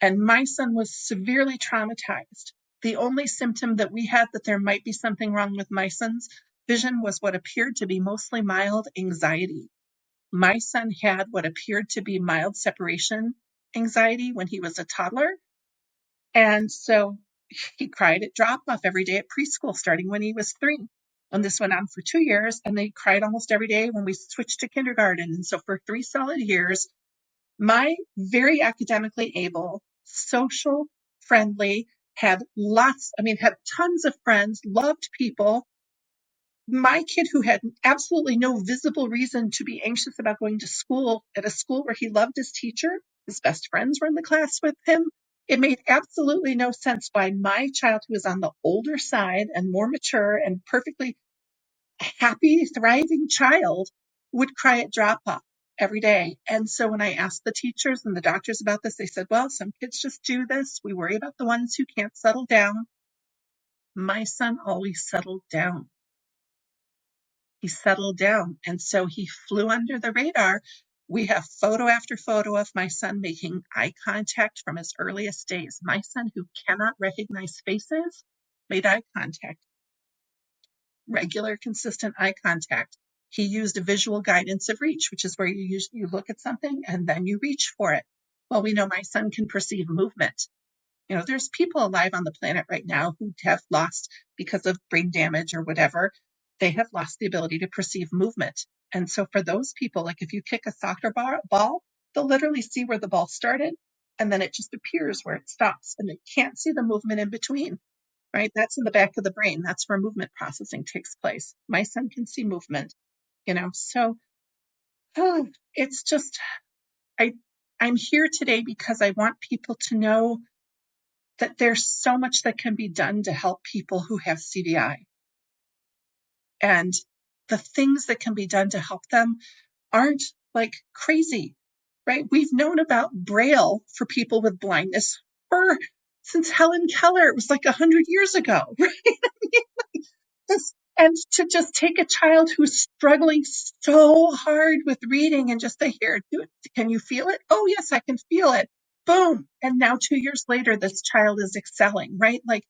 And my son was severely traumatized. The only symptom that we had that there might be something wrong with my son's vision was what appeared to be mostly mild anxiety. My son had what appeared to be mild separation anxiety when he was a toddler. And so he cried at drop off every day at preschool, starting when he was 3. And this went on for 2 years. And they cried almost every day when we switched to kindergarten. And so for 3 solid years, my very academically able, social, friendly, had tons of friends, loved people. My kid, who had absolutely no visible reason to be anxious about going to school, at a school where he loved his teacher, his best friends were in the class with him. It made absolutely no sense why my child, who was on the older side and more mature and perfectly happy, thriving child, would cry at drop off every day. And so when I asked the teachers and the doctors about this, they said, well, some kids just do this. We worry about the ones who can't settle down. My son always settled down. He settled down. And so he flew under the radar. We have photo after photo of my son making eye contact from his earliest days. My son, who cannot recognize faces, made eye contact, regular, consistent eye contact. He used a visual guidance of reach, which is where you look at something and then you reach for it. Well, we know my son can perceive movement. There's people alive on the planet right now who have lost, because of brain damage or whatever, they have lost the ability to perceive movement. And so for those people, like if you kick a soccer ball, they'll literally see where the ball started and then it just appears where it stops and they can't see the movement in between, right? That's in the back of the brain. That's where movement processing takes place. My son can see movement, so it's just, I'm here today because I want people to know that there's so much that can be done to help people who have CVI. And the things that can be done to help them aren't like crazy, right? We've known about Braille for people with blindness since Helen Keller. It was like 100 years ago, right? And to just take a child who's struggling so hard with reading and just say, here, do it. Can you feel it? Oh, yes, I can feel it. Boom. And now 2 years later, this child is excelling, right? Like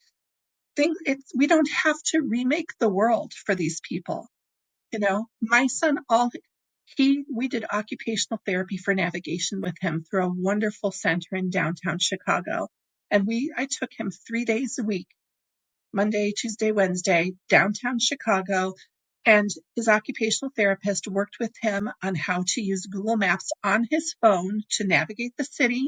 we don't have to remake the world for these people. My son, we did occupational therapy for navigation with him through a wonderful center in downtown Chicago. And I took him 3 days a week, Monday, Tuesday, Wednesday, downtown Chicago. And his occupational therapist worked with him on how to use Google Maps on his phone to navigate the city.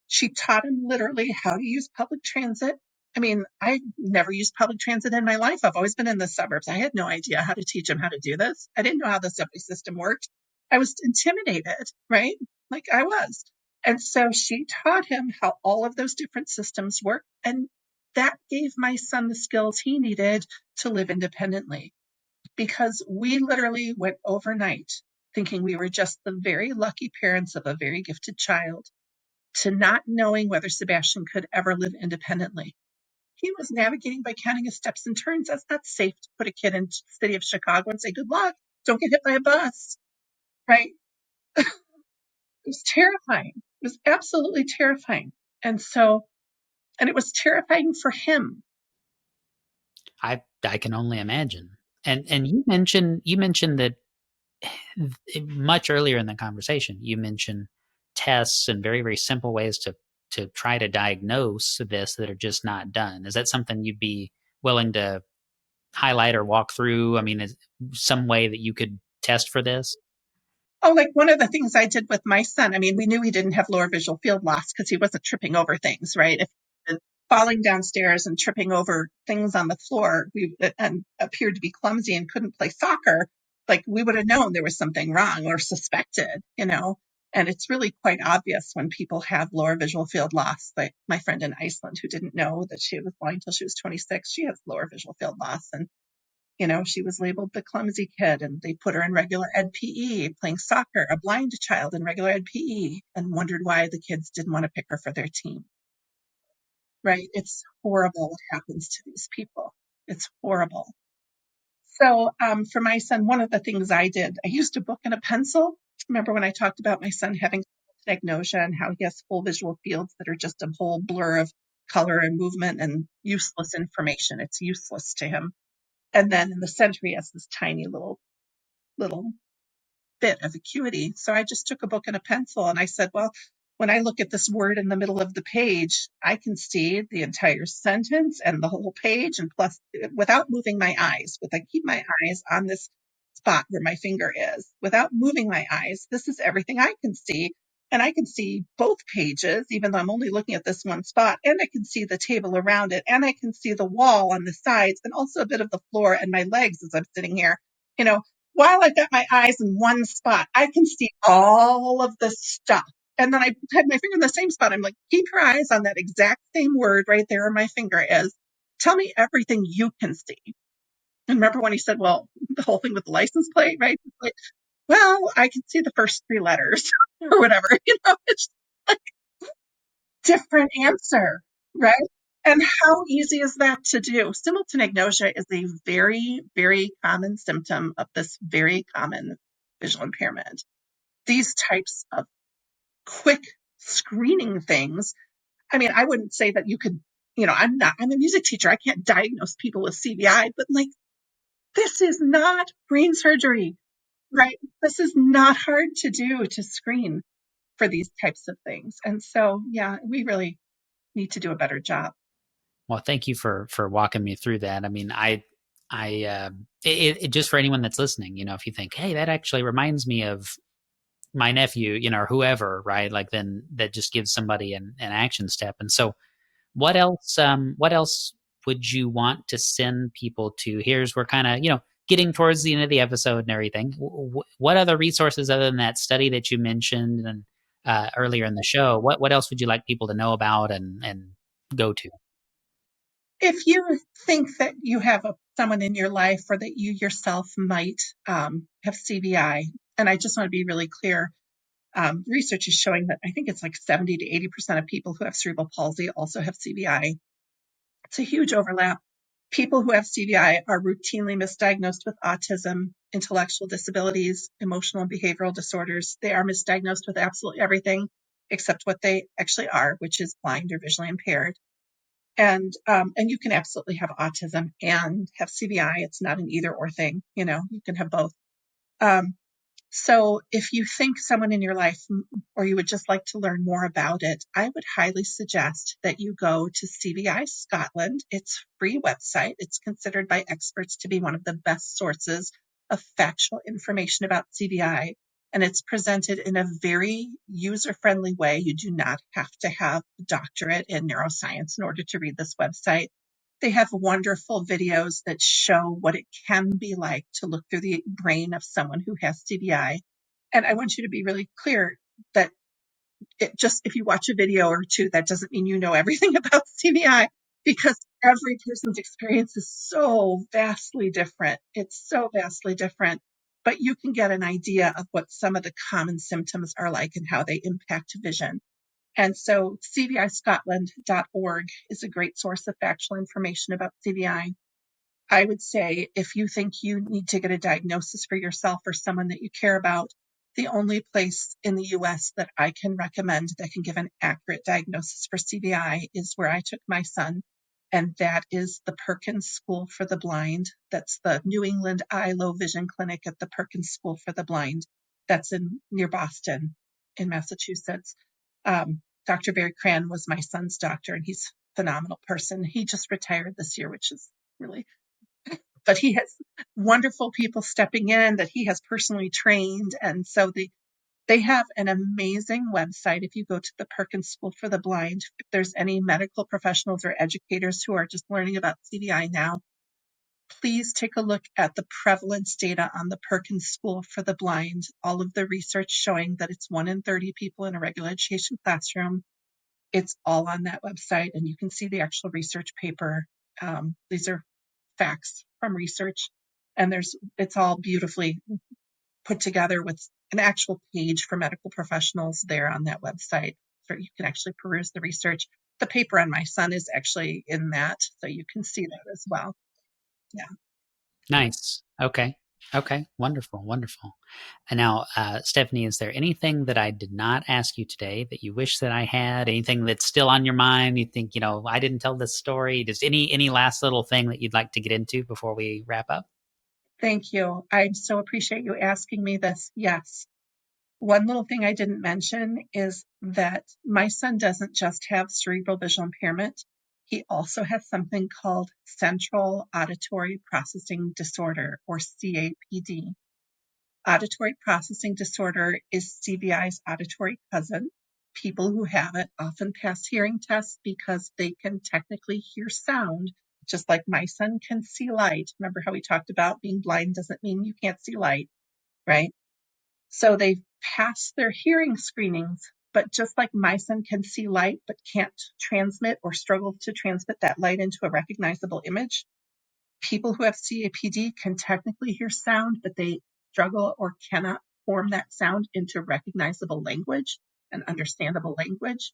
She taught him literally how to use public transit. I mean, I never used public transit in my life. I've always been in the suburbs. I had no idea how to teach him how to do this. I didn't know how the subway system worked. I was intimidated, right? Like I was. And so she taught him how all of those different systems work. And that gave my son the skills he needed to live independently, because we literally went overnight thinking we were just the very lucky parents of a very gifted child to not knowing whether Sebastian could ever live independently. He was navigating by counting his steps and turns. That's not safe to put a kid in the city of Chicago and say, good luck, don't get hit by a bus, right? It was terrifying. It was absolutely terrifying. And it was terrifying for him I can only imagine. And you mentioned that much earlier in the conversation, you mentioned tests and very, very simple ways to try to diagnose this that are just not done. Is that something you'd be willing to highlight or walk through? I mean, is some way that you could test for this? Oh, like one of the things I did with my son, I mean, we knew he didn't have lower visual field loss because he wasn't tripping over things, right? If he was falling downstairs and tripping over things on the floor and appeared to be clumsy and couldn't play soccer, like we would have known there was something wrong or suspected, you know? And it's really quite obvious when people have lower visual field loss. Like my friend in Iceland who didn't know that she was blind until she was 26, she has lower visual field loss. And she was labeled the clumsy kid, and they put her in regular ed PE playing soccer, a blind child in regular ed PE, and wondered why the kids didn't want to pick her for their team. Right? It's horrible what happens to these people. It's horrible. So, for my son, one of the things I did, I used a book and a pencil. Remember when I talked about my son having agnosia and how he has full visual fields that are just a whole blur of color and movement and useless information? It's useless to him. And then in the center, he has this tiny little bit of acuity. So I just took a book and a pencil and I said, well, when I look at this word in the middle of the page, I can see the entire sentence and the whole page, and plus without moving my eyes, I keep my eyes on this spot where my finger is. Without moving my eyes, this is everything I can see. And I can see both pages, even though I'm only looking at this one spot, and I can see the table around it, and I can see the wall on the sides, and also a bit of the floor and my legs as I'm sitting here. You know, while I've got my eyes in one spot, I can see all of the stuff. And then I had my finger in the same spot. I'm like, keep your eyes on that exact same word right there where my finger is. Tell me everything you can see. And remember when he said, well, the whole thing with the license plate, right? Like, well, I can see the first three letters or whatever. It's like different answer, right? And how easy is that to do? Simultan agnosia is a very, very common symptom of this very common visual impairment. These types of quick screening things, I mean, I wouldn't say that you could, I'm a music teacher. I can't diagnose people with CVI, but like, this is not brain surgery, right? This is not hard to do to screen for these types of things. And so, yeah, we really need to do a better job. Well, thank you for walking me through that. I mean, it just for anyone that's listening, if you think, hey, that actually reminds me of my nephew, or whoever, right? Like then that just gives somebody an action step. And so, what else would you want to send people to? We're kind of, getting towards the end of the episode and everything. What other resources other than that study that you mentioned and earlier in the show? What else would you like people to know about and go to? If you think that you have someone in your life or that you yourself might have CVI, and I just want to be really clear, research is showing that I think it's like 70 to 80% of people who have cerebral palsy also have CVI. It's a huge overlap. People who have CVI are routinely misdiagnosed with autism, intellectual disabilities, emotional and behavioral disorders. They are misdiagnosed with absolutely everything except what they actually are, which is blind or visually impaired. And you can absolutely have autism and have CVI. It's not an either or thing. You can have both. Um, so if you think someone in your life or you would just like to learn more about it, I would highly suggest that you go to CVI Scotland. It's a free website. It's considered by experts to be one of the best sources of factual information about CVI. And it's presented in a very user-friendly way. You do not have to have a doctorate in neuroscience in order to read this website. They have wonderful videos that show what it can be like to look through the brain of someone who has CVI. And I want you to be really clear that if you watch a video or two, that doesn't mean you know everything about CVI, because every person's experience is so vastly different. It's so vastly different. But you can get an idea of what some of the common symptoms are like and how they impact vision. And so cviscotland.org is a great source of factual information about CVI. I would say if you think you need to get a diagnosis for yourself or someone that you care about, the only place in the US that I can recommend that can give an accurate diagnosis for CVI is where I took my son. and that is the Perkins School for the Blind. That's the New England Eye Low Vision Clinic at the Perkins School for the Blind. That's near Boston in Massachusetts. Dr. Barry Cran was my son's doctor, and he's a phenomenal person. He just retired this year, which is really, but he has wonderful people stepping in that he has personally trained. And so they have an amazing website. If you go to the Perkins School for the Blind, if there's any medical professionals or educators who are just learning about CVI now, please take a look at the prevalence data on the Perkins School for the Blind. All of the research showing that it's 1 in 30 people in a regular education classroom. It's all on that website, and you can see the actual research paper. These are facts from research, and it's all beautifully put together with an actual page for medical professionals there on that website. So you can actually peruse the research. The paper on my son is actually in that, so you can see that as well. Yeah. Nice. Okay. Okay. Wonderful. Wonderful. And now, Stephanie, is there anything that I did not ask you today that you wish that I had? Anything that's still on your mind? You think, I didn't tell this story. Just any last little thing that you'd like to get into before we wrap up? Thank you. I so appreciate you asking me this. Yes. One little thing I didn't mention is that my son doesn't just have cerebral visual impairment. He also has something called central auditory processing disorder, or CAPD. Auditory processing disorder is CVI's auditory cousin. People who have it often pass hearing tests because they can technically hear sound, just like my son can see light. Remember how we talked about being blind doesn't mean you can't see light, right? So they pass their hearing screenings, but just like my son can see light but can't transmit or struggle to transmit that light into a recognizable image, people who have CAPD can technically hear sound, but they struggle or cannot form that sound into recognizable language and understandable language.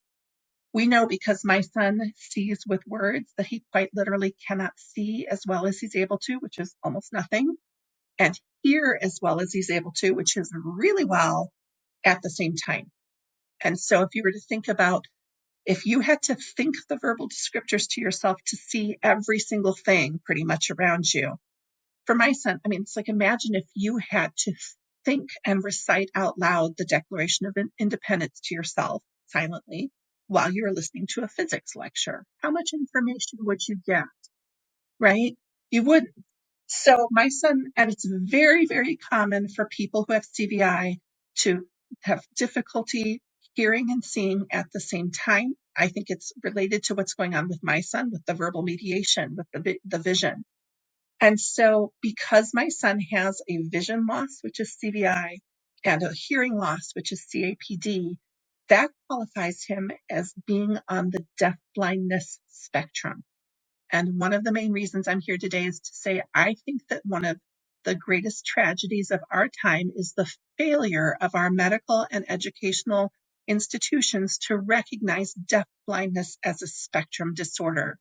We know because my son sees with words that he quite literally cannot see as well as he's able to, which is almost nothing, and hear as well as he's able to, which is really well at the same time. And so if you were to think about, if you had to think the verbal descriptors to yourself to see every single thing pretty much around you, for my son, it's like, imagine if you had to think and recite out loud the Declaration of Independence to yourself silently while you were listening to a physics lecture. How much information would you get, right? You wouldn't. So my son, and it's very, very common for people who have CVI to have difficulty hearing and seeing at the same time. I think it's related to what's going on with my son, with the verbal mediation, with the vision. And so because my son has a vision loss, which is CVI, and a hearing loss, which is CAPD, that qualifies him as being on the deaf blindness spectrum. And one of the main reasons I'm here today is to say I think that one of the greatest tragedies of our time is the failure of our medical and educational institutions to recognize deaf blindness as a spectrum disorder.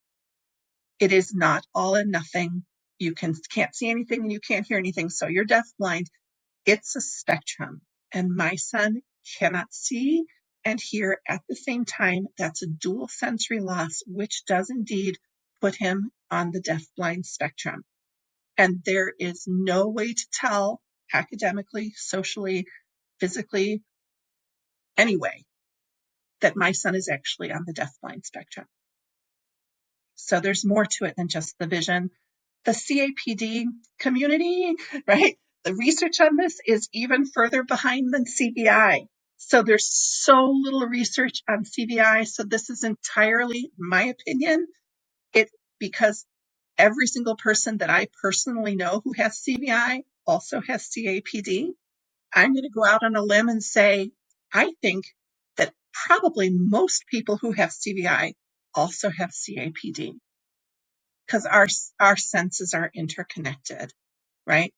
It is not all and nothing. You can't see anything and you can't hear anything, so you're deaf blind. It's a spectrum. And my son cannot see and hear at the same time. That's a dual sensory loss, which does indeed put him on the deaf-blind spectrum. And there is no way to tell academically, socially, physically, anyway, that my son is actually on the deaf-blind spectrum. So there's more to it than just the vision. The CAPD community, right? The research on this is even further behind than CVI. So there's so little research on CVI. So this is entirely my opinion. Because every single person that I personally know who has CVI also has CAPD. I'm going to go out on a limb and say, I think that probably most people who have CVI also have CAPD, because our senses are interconnected, right?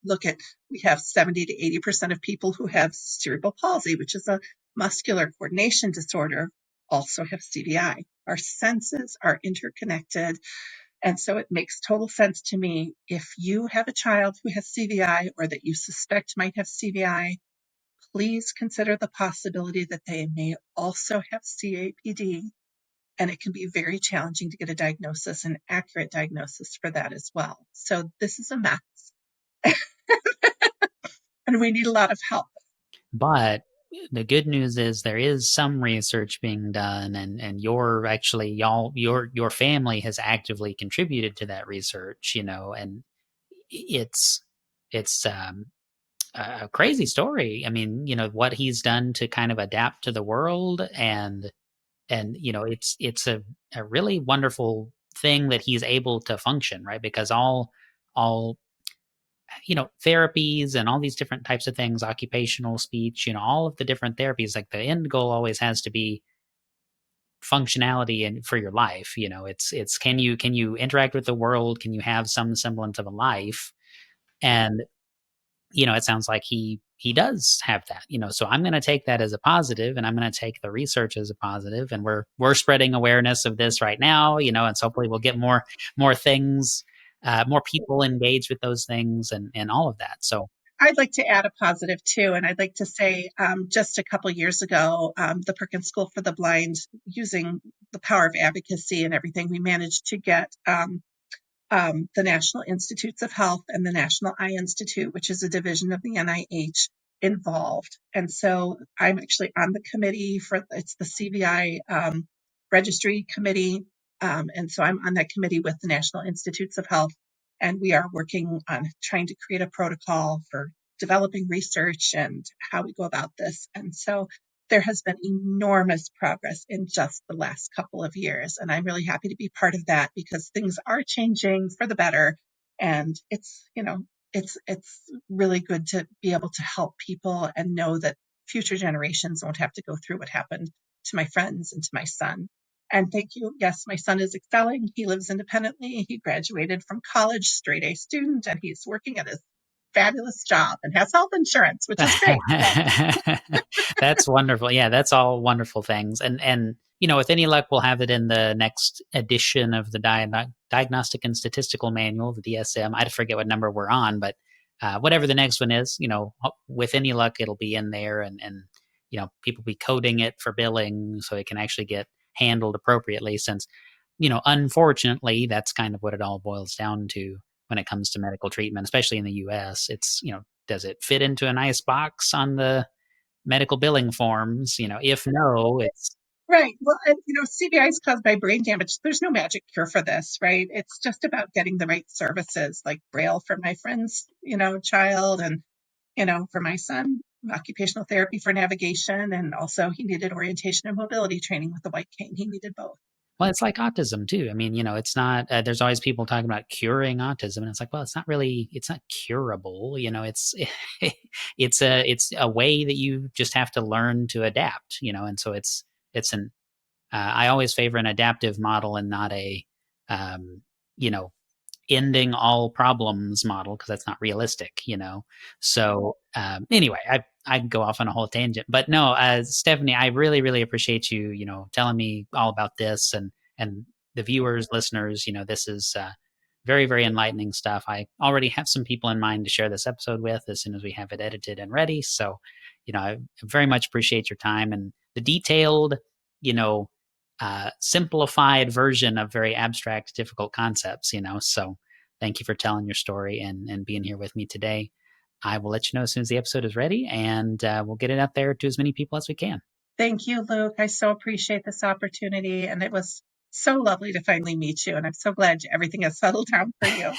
We have 70 to 80% of people who have cerebral palsy, which is a muscular coordination disorder, also have CVI. Our senses are interconnected. And so it makes total sense to me, if you have a child who has CVI or that you suspect might have CVI, please consider the possibility that they may also have CAPD. And it can be very challenging to get a diagnosis, an accurate diagnosis for that as well. So this is a mess. And we need a lot of help. But the good news is there is some research being done, and you're actually your family has actively contributed to that research, and it's a crazy story. I mean, what he's done to kind of adapt to the world, and it's a really wonderful thing that he's able to function, right? Because all therapies and all these different types of things, occupational speech, all of the different therapies, like the end goal always has to be functionality and for your life. It's can you interact with the world? Can you have some semblance of a life? And it sounds like he does have that. So I'm going to take that as a positive, and I'm going to take the research as a positive, and we're spreading awareness of this right now, and so hopefully we'll get more things, more people engaged with those things, and all of that. So I'd like to add a positive too, and I'd like to say just a couple years ago, the Perkins School for the Blind, using the power of advocacy and everything, we managed to get the National Institutes of Health and the National Eye Institute, which is a division of the NIH, involved. And so I'm actually on the committee it's the CVI registry committee. And so I'm on that committee with the National Institutes of Health, and we are working on trying to create a protocol for developing research and how we go about this. And so there has been enormous progress in just the last couple of years. And I'm really happy to be part of that, because things are changing for the better. And it's really good to be able to help people and know that future generations won't have to go through what happened to my friends and to my son. And thank you. Yes, my son is excelling. He lives independently. He graduated from college, straight A student, and he's working at his fabulous job and has health insurance, which is great. That's wonderful. Yeah, that's all wonderful things. And with any luck, we'll have it in the next edition of the Diagnostic and Statistical Manual, the DSM. I forget what number we're on, but whatever the next one is, with any luck, it'll be in there, and people be coding it for billing so it can actually get handled appropriately, since unfortunately that's kind of what it all boils down to when it comes to medical treatment, especially in the US. It's does it fit into a nice box on the medical billing forms? If no, it's right. Well, and CVI is caused by brain damage. There's no magic cure for this, right? It's just about getting the right services, like Braille for my friend's child, and for my son, occupational therapy for navigation, and also he needed orientation and mobility training with the white cane. He needed both. Well, it's like autism too. I mean, it's not, there's always people talking about curing autism, and it's like, well, it's not curable. It's a way that you just have to learn to adapt, and so I always favor an adaptive model and not a, ending all problems model, because that's not realistic, So anyway, I can go off on a whole tangent, but no, Stephanie, I really, really appreciate you, telling me all about this, and the viewers, listeners, this is very, very enlightening stuff. I already have some people in mind to share this episode with as soon as we have it edited and ready. So, I very much appreciate your time and the detailed, simplified version of very abstract, difficult concepts, so thank you for telling your story and being here with me today. I will let you know as soon as the episode is ready, and we'll get it out there to as many people as we can. Thank you, Luke. I so appreciate this opportunity, and it was so lovely to finally meet you, and I'm so glad everything has settled down for you.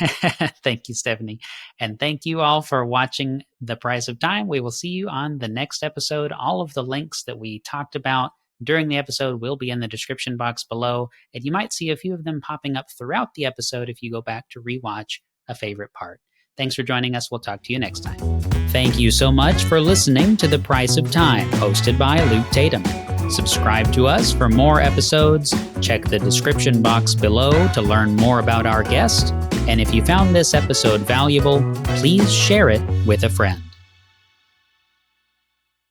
Thank you, Stephanie. And thank you all for watching The Price of Time. We will see you on the next episode. All of the links that we talked about during the episode will be in the description box below, and you might see a few of them popping up throughout the episode if you go back to rewatch a favorite part. Thanks for joining us. We'll talk to you next time. Thank you so much for listening to The Price of Time, hosted by Luke Tatum. Subscribe to us for more episodes. Check the description box below to learn more about our guest. And if you found this episode valuable, please share it with a friend.